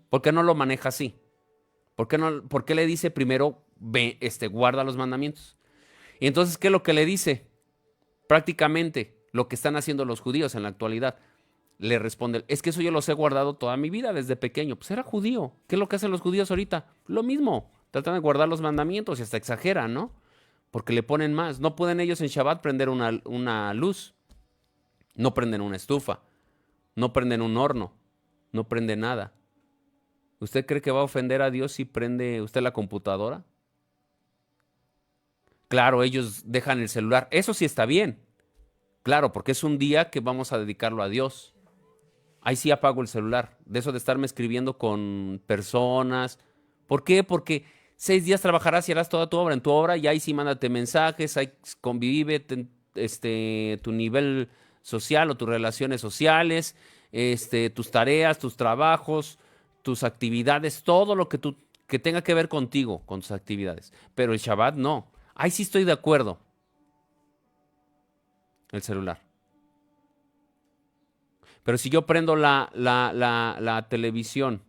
¿Por qué no lo maneja así? ¿Por qué le dice primero, guarda los mandamientos? Y entonces, ¿qué es lo que le dice? Prácticamente lo que están haciendo los judíos en la actualidad. Le responde, es que eso yo los he guardado toda mi vida desde pequeño. Pues era judío. ¿Qué es lo que hacen los judíos ahorita? Lo mismo. Tratan de guardar los mandamientos y hasta exageran, ¿no? Porque le ponen más. No pueden ellos en Shabbat prender una luz. No prenden una estufa. No prenden un horno. No prenden nada. ¿Usted cree que va a ofender a Dios si prende usted la computadora? Claro, ellos dejan el celular. Eso sí está bien. Claro, porque es un día que vamos a dedicarlo a Dios. Ahí sí apago el celular. De eso de estarme escribiendo con personas. ¿Por qué? Porque 6 días trabajarás y harás toda tu obra. En tu obra y ahí sí mándate mensajes, ahí convive tu nivel social o tus relaciones sociales, tus tareas, tus trabajos, tus actividades, todo lo que tenga que ver contigo, con tus actividades. Pero el Shabbat no. Ahí sí estoy de acuerdo. El celular. Pero si yo prendo la televisión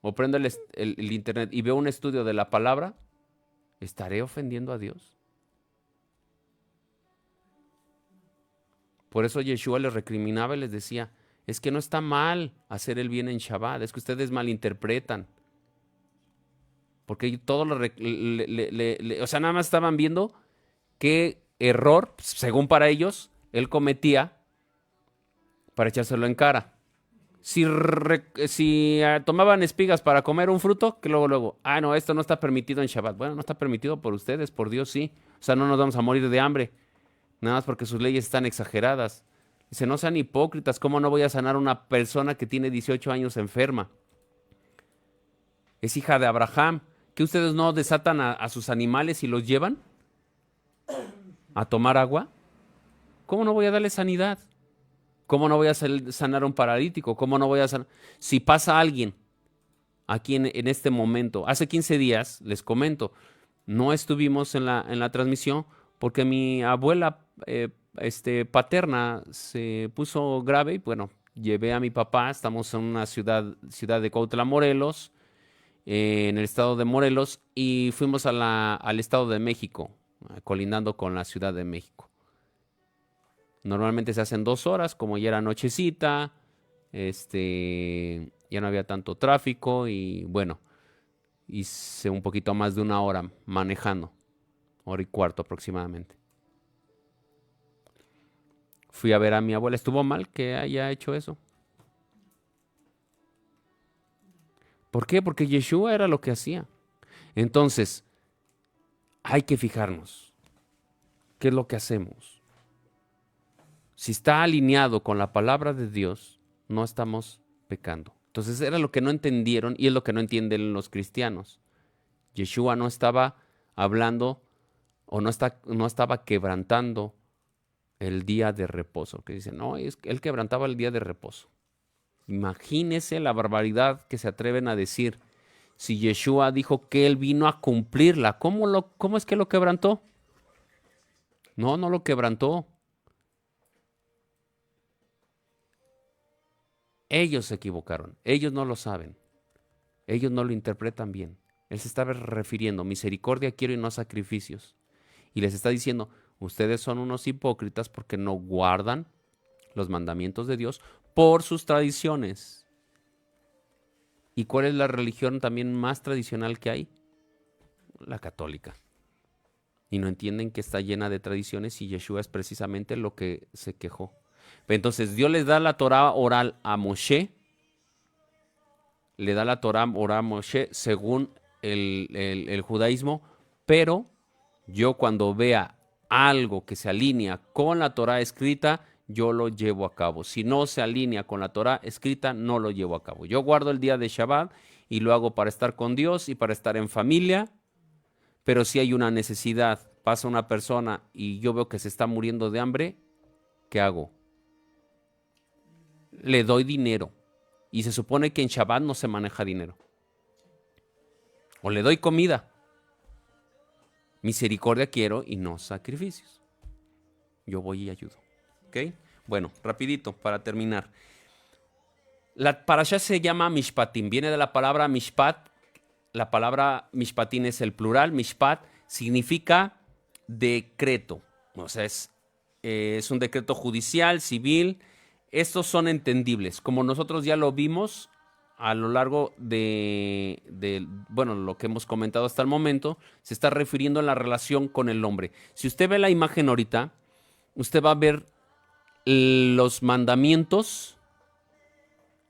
o prendo el internet y veo un estudio de la palabra, ¿estaré ofendiendo a Dios? Por eso Yeshua les recriminaba y les decía, es que no está mal hacer el bien en Shabbat, es que ustedes malinterpretan. Porque todo o sea, nada más estaban viendo qué error, según para ellos, él cometía para echárselo en cara. Si tomaban espigas para comer un fruto, que luego, no, esto no está permitido en Shabbat. Bueno, no está permitido por ustedes, por Dios sí. O sea, no nos vamos a morir de hambre. Nada más porque sus leyes están exageradas. Dice, no sean hipócritas, ¿cómo no voy a sanar a una persona que tiene 18 años enferma? Es hija de Abraham. ¿Que ustedes no desatan a sus animales y los llevan a tomar agua? ¿Cómo no voy a darle sanidad? ¿Cómo no voy a sanar a un paralítico? ¿Cómo no voy a sanar? Si pasa alguien aquí en este momento. Hace 15 días, les comento, no estuvimos en la transmisión porque mi abuela paterna se puso grave y bueno, llevé a mi papá, estamos en una ciudad de Cuautla, Morelos, en el estado de Morelos, y fuimos al estado de México, colindando con la Ciudad de México. Normalmente se hacen 2 horas, como ya era nochecita, ya no había tanto tráfico y bueno, hice un poquito más de 1 hora manejando, 1 hora y cuarto aproximadamente. Fui a ver a mi abuela. ¿Estuvo mal que haya hecho eso? ¿Por qué? Porque Yeshua era lo que hacía. Entonces, hay que fijarnos. ¿Qué es lo que hacemos? Si está alineado con la palabra de Dios, no estamos pecando. Entonces, era lo que no entendieron y es lo que no entienden los cristianos. Yeshua no estaba hablando o no estaba quebrantando el día de reposo. Que dicen, no, él quebrantaba el día de reposo. Imagínese la barbaridad que se atreven a decir. Si Yeshua dijo que él vino a cumplirla, ¿cómo es que lo quebrantó? No, no lo quebrantó. Ellos se equivocaron. Ellos no lo saben. Ellos no lo interpretan bien. Él se estaba refiriendo, misericordia quiero y no sacrificios. Y les está diciendo, ustedes son unos hipócritas porque no guardan los mandamientos de Dios por sus tradiciones. ¿Y cuál es la religión también más tradicional que hay? La católica. Y no entienden que está llena de tradiciones y Yeshua es precisamente lo que se quejó. Entonces Dios les da la Torah oral a Moshe, le da la Torah oral a Moshe según el judaísmo, pero yo cuando vea algo que se alinea con la Torah escrita, yo lo llevo a cabo. Si no se alinea con la Torah escrita, no lo llevo a cabo. Yo guardo el día de Shabbat y lo hago para estar con Dios y para estar en familia, pero si hay una necesidad, pasa una persona y yo veo que se está muriendo de hambre, ¿qué hago? Le doy dinero. Y se supone que en Shabbat no se maneja dinero. O le doy comida. Misericordia quiero y no sacrificios. Yo voy y ayudo. ¿Ok? Bueno, rapidito para terminar. La parashá se llama Mishpatim. Viene de la palabra Mishpat. La palabra Mishpatim es el plural. Mishpat significa decreto. O sea, es un decreto judicial, civil. Estos son entendibles. Como nosotros ya lo vimos a lo largo bueno, lo que hemos comentado hasta el momento, se está refiriendo a la relación con el hombre. Si usted ve la imagen ahorita, usted va a ver los mandamientos.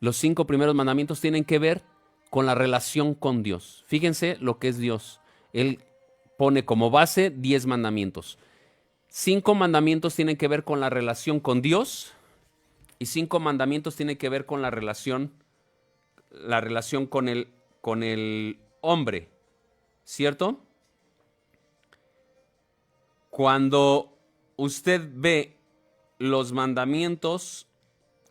Los 5 primeros mandamientos tienen que ver con la relación con Dios. Fíjense lo que es Dios. Él pone como base 10 mandamientos. 5 mandamientos tienen que ver con la relación con Dios y 5 mandamientos tienen que ver con la relación con el hombre, ¿cierto? Cuando usted ve los mandamientos,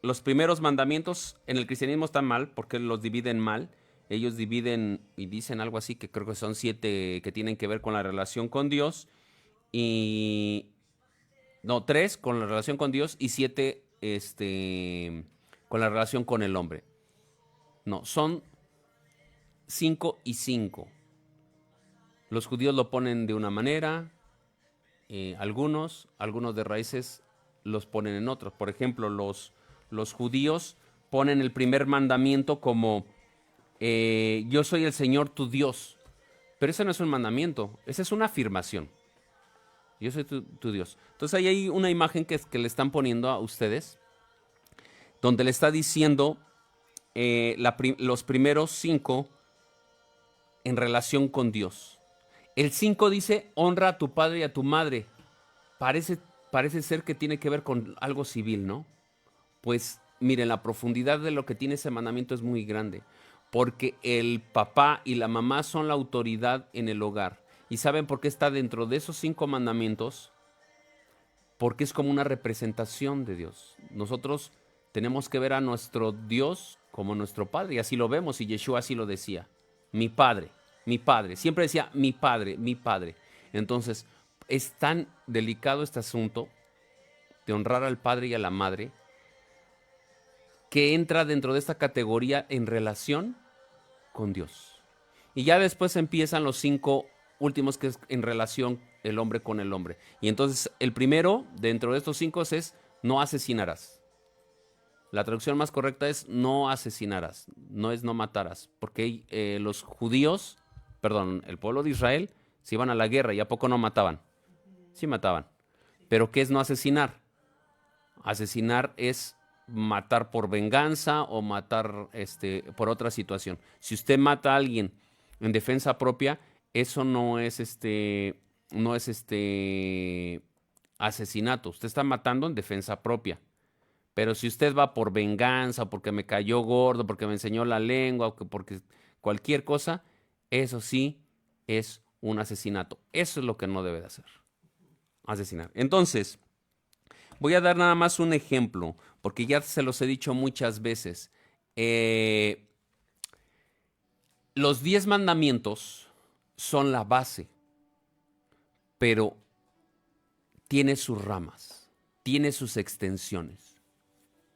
los primeros mandamientos en el cristianismo están mal porque los dividen mal. Ellos dividen y dicen algo así que creo que son 7 que tienen que ver con la relación con Dios y no, 3 con la relación con Dios y 7 con la relación con el hombre. No, son 5 y 5. Los judíos lo ponen de una manera, algunos de raíces los ponen en otros. Por ejemplo, los judíos ponen el primer mandamiento como yo soy el Señor tu Dios. Pero ese no es un mandamiento, esa es una afirmación. Yo soy tu Dios. Entonces ahí hay una imagen que le están poniendo a ustedes, donde le está diciendo los primeros 5 en relación con Dios. El 5 dice, honra a tu padre y a tu madre. Parece ser que tiene que ver con algo civil, ¿no? Pues miren, la profundidad de lo que tiene ese mandamiento es muy grande, porque el papá y la mamá son la autoridad en el hogar. ¿Y saben por qué está dentro de esos 5 mandamientos? Porque es como una representación de Dios. Nosotros tenemos que ver a nuestro Dios como nuestro Padre. Y así lo vemos, y Yeshua así lo decía. Mi Padre, mi Padre. Siempre decía mi Padre, mi Padre. Entonces, es tan delicado este asunto de honrar al Padre y a la Madre que entra dentro de esta categoría en relación con Dios. Y ya después empiezan los 5 últimos, que es en relación el hombre con el hombre. Y entonces el primero dentro de estos 5 es no asesinarás. La traducción más correcta es no asesinarás, no es no matarás, porque los judíos, perdón, el pueblo de Israel, se iban a la guerra y a poco no mataban. Sí mataban. Pero ¿qué es no asesinar? Asesinar es matar por venganza o matar por otra situación. Si usted mata a alguien en defensa propia, eso no es asesinato. Usted está matando en defensa propia. Pero si usted va por venganza, porque me cayó gordo, porque me enseñó la lengua, o porque cualquier cosa, eso sí es un asesinato. Eso es lo que no debe de hacer. Asesinar. Entonces, voy a dar nada más un ejemplo, porque ya se los he dicho muchas veces. Los 10 mandamientos son la base, pero tiene sus ramas, tiene sus extensiones.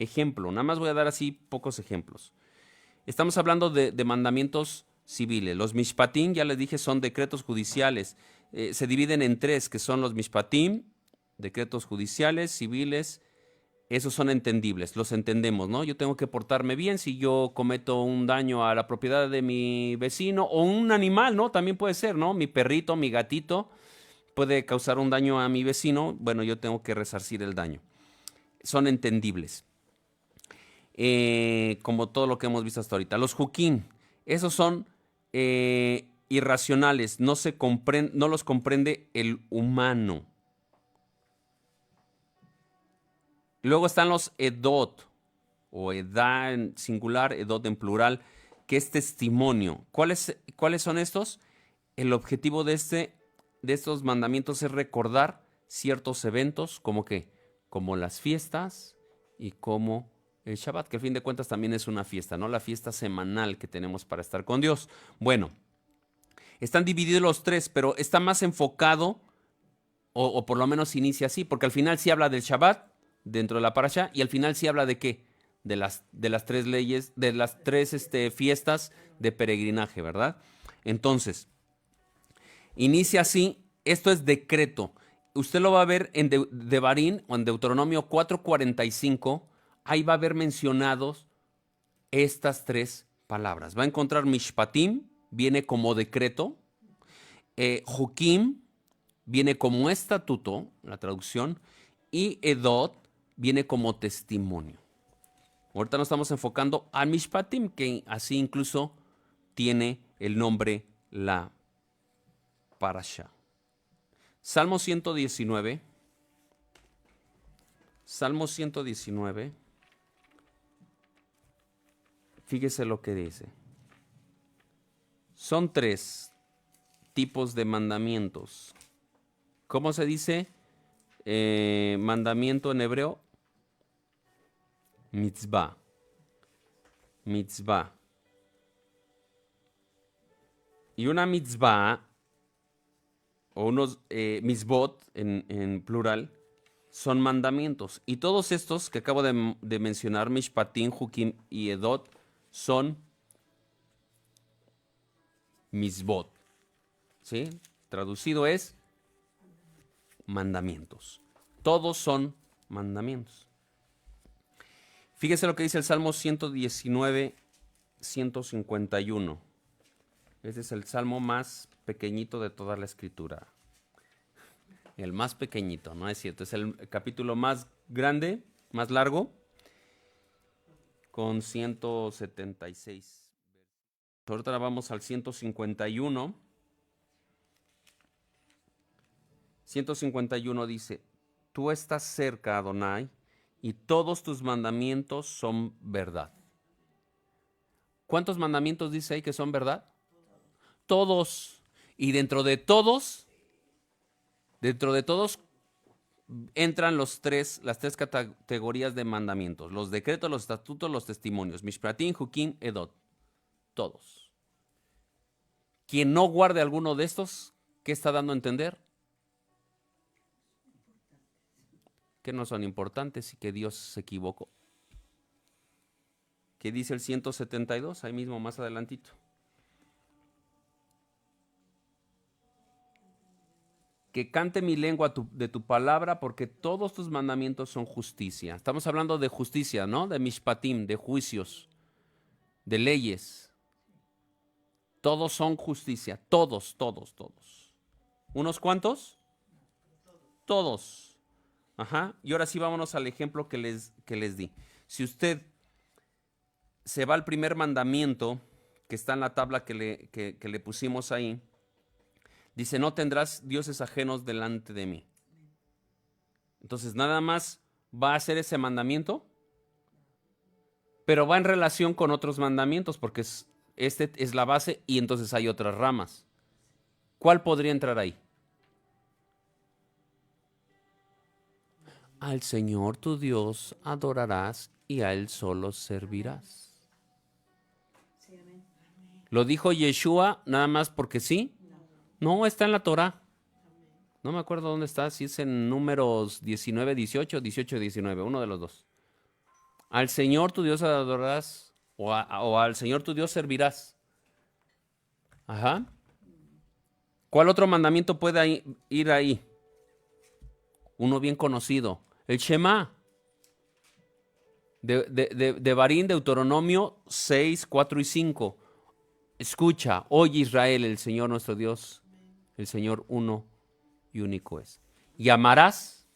Ejemplo, nada más voy a dar así pocos ejemplos. Estamos hablando de mandamientos civiles. Los mishpatim, ya les dije, son decretos judiciales. Se dividen en 3, que son los mishpatim, decretos judiciales, civiles. Esos son entendibles, los entendemos, ¿no? Yo tengo que portarme bien si yo cometo un daño a la propiedad de mi vecino o un animal, ¿no? También puede ser, ¿no? Mi perrito, mi gatito puede causar un daño a mi vecino. Bueno, yo tengo que resarcir el daño. Son entendibles. Como todo lo que hemos visto hasta ahorita. Los juquín, esos son irracionales, no los comprende el humano. Luego están los edot, o edá en singular, edot en plural, que es testimonio. ¿Cuáles son estos? El objetivo de estos mandamientos es recordar ciertos eventos, como que, como las fiestas y como el Shabbat, que al fin de cuentas también es una fiesta, ¿no? La fiesta semanal que tenemos para estar con Dios. Bueno, están divididos los 3, pero está más enfocado, o por lo menos inicia así, porque al final sí habla del Shabbat dentro de la parasha, y al final sí habla de qué, de las 3 leyes, de las 3 fiestas de peregrinaje, ¿verdad? Entonces, inicia así. Esto es decreto. Usted lo va a ver en Devarim o en Deuteronomio 4:45. Ahí va a haber mencionados estas 3 palabras. Va a encontrar mishpatim, viene como decreto. Jukim viene como estatuto, la traducción. Y edot viene como testimonio. Ahorita nos estamos enfocando a mishpatim, que así incluso tiene el nombre la parasha. Salmo 119. Salmo 119. Fíjese lo que dice. Son 3 tipos de mandamientos. ¿Cómo se dice mandamiento en hebreo? Mitzvah. Mitzvah. Y una mitzvah, o unos mitzvot en plural, son mandamientos. Y todos estos que acabo de mencionar, mishpatim, jukim y edot, son mitzvot. ¿Sí? Traducido es mandamientos. Todos son mandamientos. Fíjese lo que dice el Salmo 119, 151. Este es el salmo más pequeñito de toda la escritura. El más pequeñito, no es cierto. Es el capítulo más grande, más largo, con 176. Ahorita vamos al 151. 151 dice: Tú estás cerca, Adonai, y todos tus mandamientos son verdad. ¿Cuántos mandamientos dice ahí que son verdad? Todos. Y dentro de todos, entran las tres categorías de mandamientos: los decretos, los estatutos, los testimonios. Mishpatim, Jukim, Edot. Todos. Quien no guarde alguno de estos, ¿qué está dando a entender? Que no son importantes y que Dios se equivocó. ¿Qué dice el 172? Ahí mismo, más adelantito. Que cante mi lengua de tu palabra, porque todos tus mandamientos son justicia. Estamos hablando de justicia, ¿no? De mishpatim, de juicios, de leyes. Todos son justicia. Todos, todos, todos. ¿Unos cuantos? Todos. Ajá. Y ahora sí vámonos al ejemplo que les di. Si usted se va al primer mandamiento, que está en la tabla que le pusimos ahí, dice: no tendrás dioses ajenos delante de mí. Entonces nada más va a hacer ese mandamiento, pero va en relación con otros mandamientos, porque este es la base y entonces hay otras ramas. ¿Cuál podría entrar ahí? Al Señor tu Dios adorarás y a Él solo servirás. ¿Lo dijo Yeshua nada más porque sí? No, está en la Torah. No me acuerdo dónde está, si es en Números 19, 18, 18, 19, uno de los dos. Al Señor tu Dios adorarás o al Señor tu Dios servirás. Ajá. ¿Cuál otro mandamiento puede ir ahí? Uno bien conocido, el Shema. De Barín, Deuteronomio 6, 4 y 5. Escucha, oye Israel, el Señor nuestro Dios, el Señor uno y único es. Y amarás.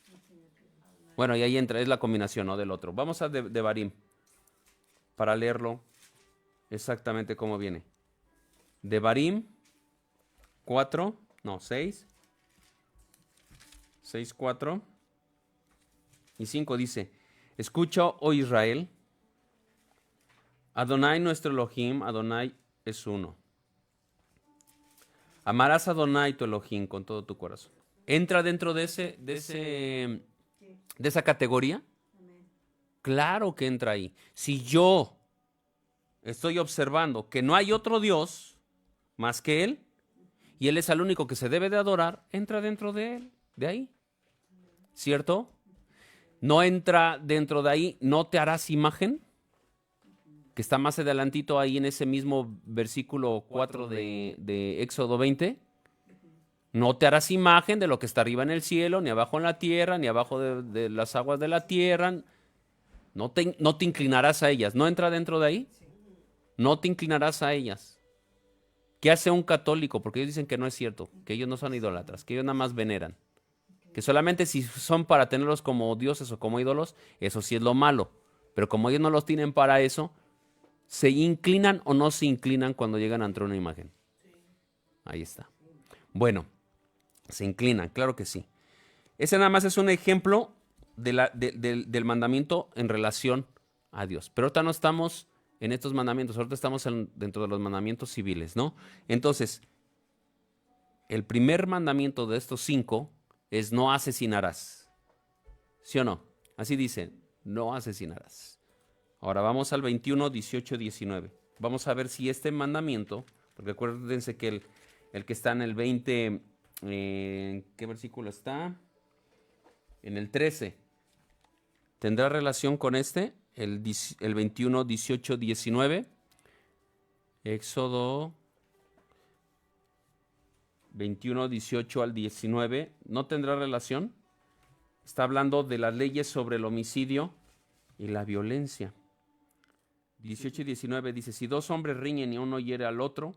Bueno, y ahí entra, es la combinación, ¿no?, del otro. Vamos a de Barim para leerlo exactamente cómo viene. De Barim 4, no, 6, 6, 4 y 5 dice: escucha, oh Israel, Adonai nuestro Elohim, Adonai es uno. Amarás a Adonai tu Elohim con todo tu corazón. ¿Entra dentro de esa categoría? Claro que entra ahí. Si yo estoy observando que no hay otro Dios más que Él, y Él es el único que se debe de adorar, entra dentro de Él, de ahí. ¿Cierto? No entra dentro de ahí, no te harás imagen, que está más adelantito ahí en ese mismo versículo 4 de Éxodo 20. No te harás imagen de lo que está arriba en el cielo, ni abajo en la tierra, ni abajo de las aguas de la tierra. No te inclinarás a ellas. ¿No entra dentro de ahí? No te inclinarás a ellas. ¿Qué hace un católico? Porque ellos dicen que no es cierto, que ellos no son idólatras, que ellos nada más veneran. Que solamente si son para tenerlos como dioses o como ídolos, eso sí es lo malo. Pero como ellos no los tienen para eso, ¿se inclinan o no se inclinan cuando llegan ante una imagen? Ahí está. Bueno, se inclinan, claro que sí. Ese nada más es un ejemplo del mandamiento en relación a Dios. Pero ahorita no estamos en estos mandamientos, ahorita estamos dentro de los mandamientos civiles, ¿no? Entonces, el primer mandamiento de estos 5 es: no asesinarás. ¿Sí o no? Así dice, no asesinarás. Ahora vamos al 21, 18, 19. Vamos a ver si este mandamiento, porque acuérdense que el que está en el 20, ¿en qué versículo está? En el 13. ¿Tendrá relación con este? El 21, 18, 19. Éxodo 21, 18 al 19. ¿No tendrá relación? Está hablando de las leyes sobre el homicidio y la violencia. 18 y 19 dice: si dos hombres riñen y uno hiere al otro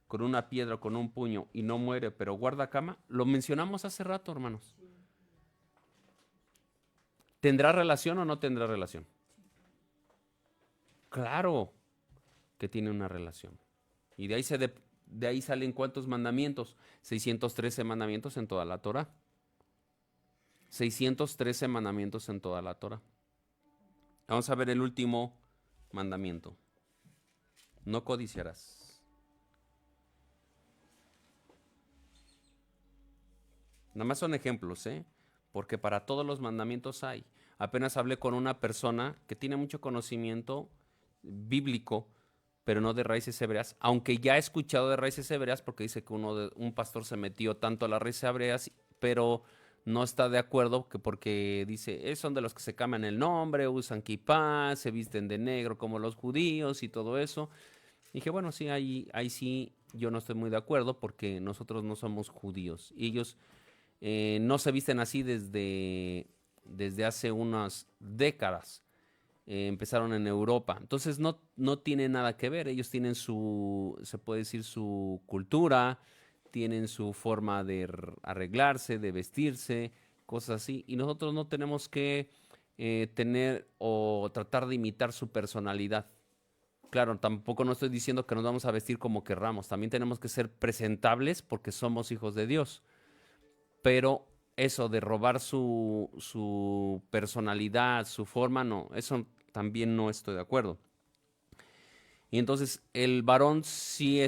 con una piedra o con un puño y no muere, pero guarda cama. Lo mencionamos hace rato, hermanos. ¿Tendrá relación o no tendrá relación? Claro que tiene una relación. Y de ahí salen ¿cuántos mandamientos? 613 mandamientos en toda la Torah. 613 mandamientos en toda la Torah. Vamos a ver el último mandamiento. No codiciarás. Nada más son ejemplos, ¿eh? porque para todos los mandamientos hay. Apenas hablé con una persona que tiene mucho conocimiento bíblico, pero no de raíces hebreas, aunque ya he escuchado de raíces hebreas porque dice que un pastor se metió tanto a las raíces hebreas, pero no está de acuerdo porque dice, son de los que se cambian el nombre, usan kipá, se visten de negro como los judíos y todo eso. Y dije, bueno, sí, ahí sí yo no estoy muy de acuerdo porque nosotros no somos judíos. Y ellos no se visten así desde hace unas décadas. Empezaron en Europa. Entonces no tiene nada que ver. Ellos tienen se puede decir, su cultura, tienen su forma de arreglarse, de vestirse, cosas así. Y nosotros no tenemos que tener o tratar de imitar su personalidad. Claro, tampoco no estoy diciendo que nos vamos a vestir como querramos. También tenemos que ser presentables porque somos hijos de Dios. Pero eso de robar su personalidad, su forma, no, eso también no estoy de acuerdo. Y entonces el varón sí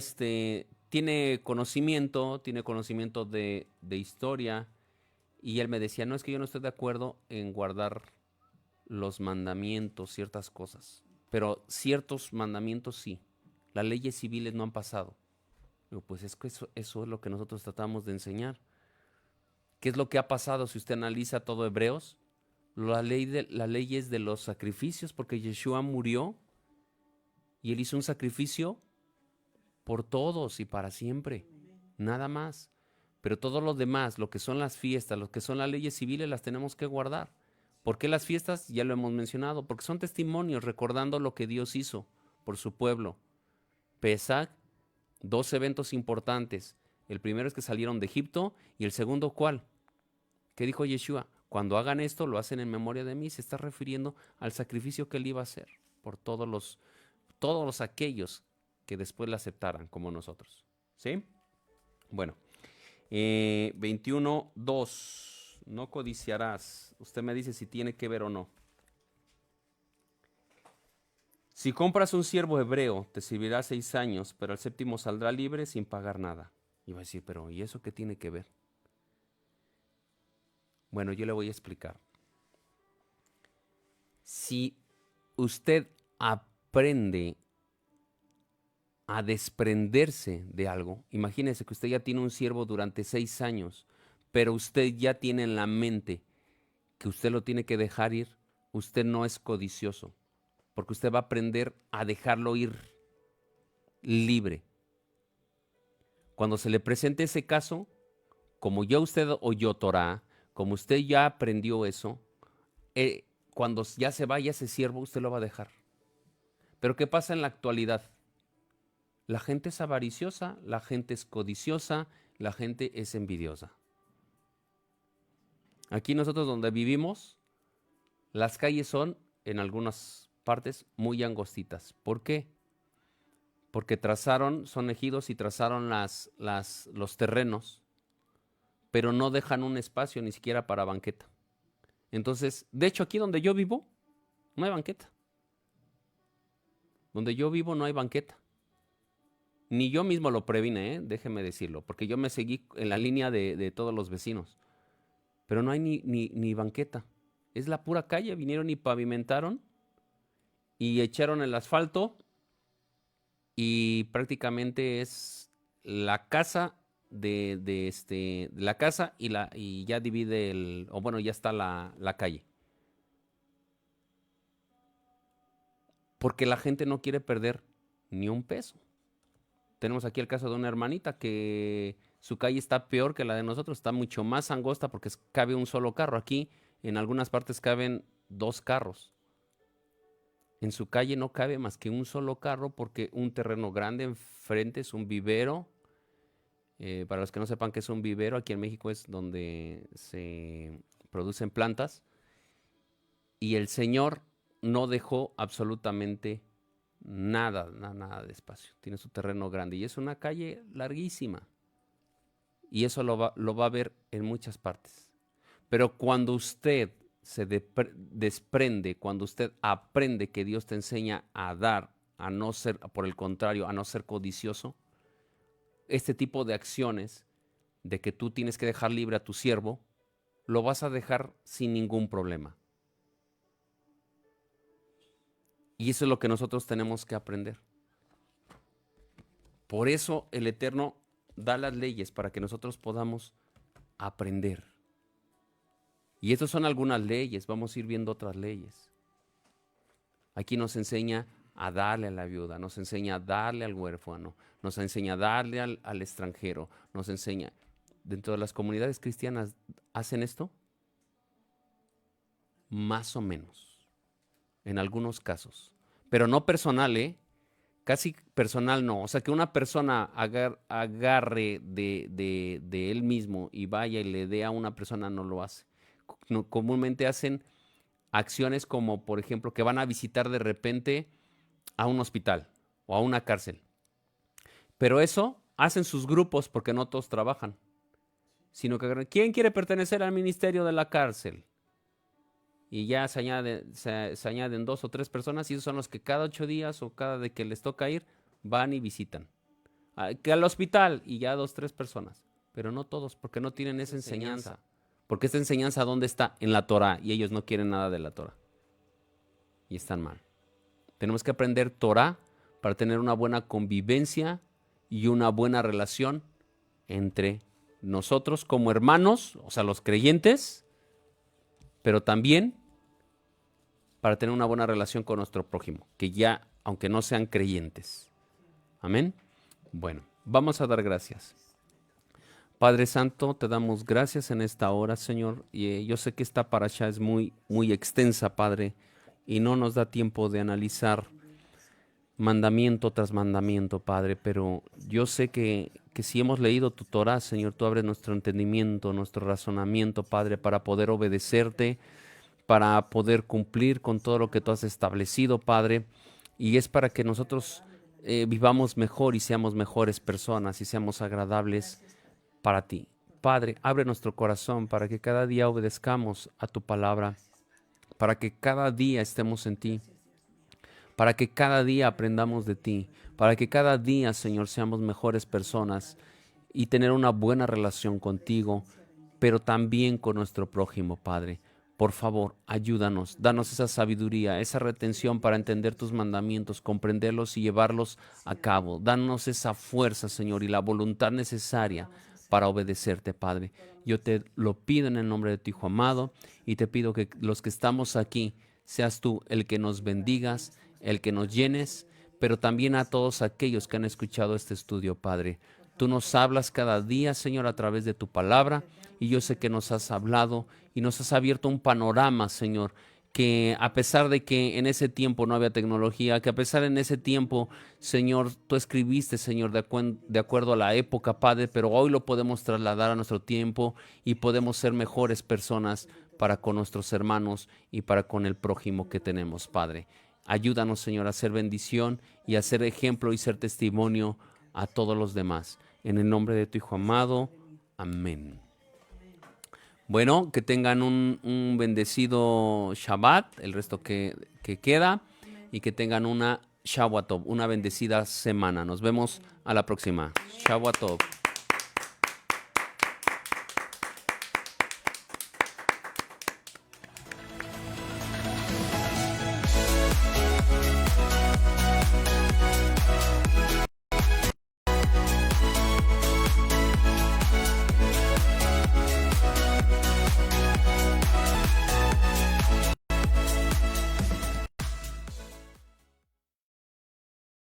tiene conocimiento de historia, y él me decía, no, es que yo no estoy de acuerdo en guardar los mandamientos, ciertas cosas, pero ciertos mandamientos sí. Las leyes civiles no han pasado. Digo, pues es que eso es lo que nosotros tratamos de enseñar. ¿Qué es lo que ha pasado si usted analiza todo Hebreos? Las leyes de los sacrificios, porque Yeshua murió y él hizo un sacrificio por todos y para siempre, nada más. Pero todo lo demás, lo que son las fiestas, lo que son las leyes civiles, las tenemos que guardar. ¿Por qué las fiestas? Ya lo hemos mencionado, porque son testimonios recordando lo que Dios hizo por su pueblo. Pesach, dos eventos importantes. El primero es que salieron de Egipto, y el segundo, ¿cuál? ¿Qué dijo Yeshua? Cuando hagan esto, lo hacen en memoria de mí. Se está refiriendo al sacrificio que él iba a hacer por todos los aquellos que después le aceptaran como nosotros. ¿Sí? Bueno, 21:2. No codiciarás. Usted me dice si tiene que ver o no. Si compras un siervo hebreo, te servirá 6 años, pero al séptimo saldrá libre sin pagar nada. Y va a decir, pero ¿y eso qué tiene que ver? Bueno, yo le voy a explicar. Si usted aprende a desprenderse de algo, imagínese que usted ya tiene un siervo durante 6 años, pero usted ya tiene en la mente que usted lo tiene que dejar ir, usted no es codicioso, porque usted va a aprender a dejarlo ir libre. Cuando se le presente ese caso, como ya usted oyó Torah, como usted ya aprendió eso, cuando ya se vaya ese siervo, usted lo va a dejar. Pero ¿qué pasa en la actualidad? La gente es avariciosa, la gente es codiciosa, la gente es envidiosa. Aquí nosotros donde vivimos, las calles son, en algunas partes, muy angostitas. ¿Por qué? Porque son ejidos y trazaron los terrenos, pero no dejan un espacio ni siquiera para banqueta. Entonces, de hecho, aquí donde yo vivo, no hay banqueta. Donde yo vivo no hay banqueta. Ni yo mismo lo previne, déjeme decirlo, porque yo me seguí en la línea de todos los vecinos. Pero no hay ni banqueta. Es la pura calle, vinieron y pavimentaron y echaron el asfalto, y prácticamente es la casa la casa y ya divide o bueno, ya está la calle. Porque la gente no quiere perder ni un peso. Tenemos aquí el caso de una hermanita que su calle está peor que la de nosotros, está mucho más angosta porque cabe un solo carro. Aquí en algunas partes caben 2 carros. En su calle no cabe más que un solo carro porque un terreno grande enfrente es un vivero. Para los que no sepan qué es un vivero, aquí en México es donde se producen plantas. Y el señor no dejó absolutamente nada de espacio. Tiene su terreno grande y es una calle larguísima. Y eso lo va a ver en muchas partes. Pero cuando usted se desprende, cuando usted aprende que Dios te enseña a dar, a no ser, por el contrario, a no ser codicioso, este tipo de acciones de que tú tienes que dejar libre a tu siervo, lo vas a dejar sin ningún problema. Y eso es lo que nosotros tenemos que aprender. Por eso el Eterno da las leyes para que nosotros podamos aprender. Y estas son algunas leyes, vamos a ir viendo otras leyes. Aquí nos enseña a darle a la viuda, nos enseña a darle al huérfano, nos enseña a darle al extranjero, nos enseña. ¿Dentro de las comunidades cristianas hacen esto? Más o menos, en algunos casos. Pero no personal, ¿eh? Casi personal no. O sea, que una persona agarre de él mismo y vaya y le dé a una persona, no lo hace. Comúnmente hacen acciones como, por ejemplo, que van a visitar de repente a un hospital o a una cárcel. Pero eso hacen sus grupos porque no todos trabajan. Sino que, ¿quién quiere pertenecer al ministerio de la cárcel? Y ya se añaden 2 o 3 personas y esos son los que cada 8 días o cada de que les toca ir, van y visitan. Que al hospital y ya 2 o 3 personas. Pero no todos, porque no tienen esa enseñanza. Porque esta enseñanza, ¿dónde está? En la Torah, y ellos no quieren nada de la Torah. Y están mal. Tenemos que aprender Torah para tener una buena convivencia y una buena relación entre nosotros como hermanos, o sea, los creyentes, pero también para tener una buena relación con nuestro prójimo, que ya, aunque no sean creyentes. Amén. Bueno, vamos a dar gracias. Padre Santo, te damos gracias en esta hora, Señor. Y yo sé que esta parasha es muy, muy extensa, Padre, y no nos da tiempo de analizar mandamiento tras mandamiento, Padre, pero yo sé que si hemos leído tu Torah, Señor, tú abres nuestro entendimiento, nuestro razonamiento, Padre, para poder obedecerte, para poder cumplir con todo lo que tú has establecido, Padre, y es para que nosotros vivamos mejor y seamos mejores personas y seamos agradables para ti. Padre, abre nuestro corazón para que cada día obedezcamos a tu palabra, para que cada día estemos en ti, para que cada día aprendamos de ti, para que cada día, Señor, seamos mejores personas y tener una buena relación contigo, pero también con nuestro prójimo, Padre. Por favor, ayúdanos, danos esa sabiduría, esa retención para entender tus mandamientos, comprenderlos y llevarlos a cabo. Danos esa fuerza, Señor, y la voluntad necesaria para obedecerte, Padre. Yo te lo pido en el nombre de tu Hijo amado y te pido que los que estamos aquí, seas tú el que nos bendigas, el que nos llenes, pero también a todos aquellos que han escuchado este estudio, Padre. Tú nos hablas cada día, Señor, a través de tu palabra, y yo sé que nos has hablado y nos has abierto un panorama, Señor, que a pesar de que en ese tiempo no había tecnología, que a pesar en ese tiempo, Señor, tú escribiste, Señor, de acuerdo a la época, Padre, pero hoy lo podemos trasladar a nuestro tiempo y podemos ser mejores personas para con nuestros hermanos y para con el prójimo que tenemos, Padre. Ayúdanos, Señor, a ser bendición y a ser ejemplo y ser testimonio a todos los demás. En el nombre de tu Hijo amado. Amén. Bueno, que tengan un bendecido Shabbat, el resto que queda, y que tengan una Shabbat Tov, una bendecida semana. Nos vemos a la próxima. Shabbat Tov.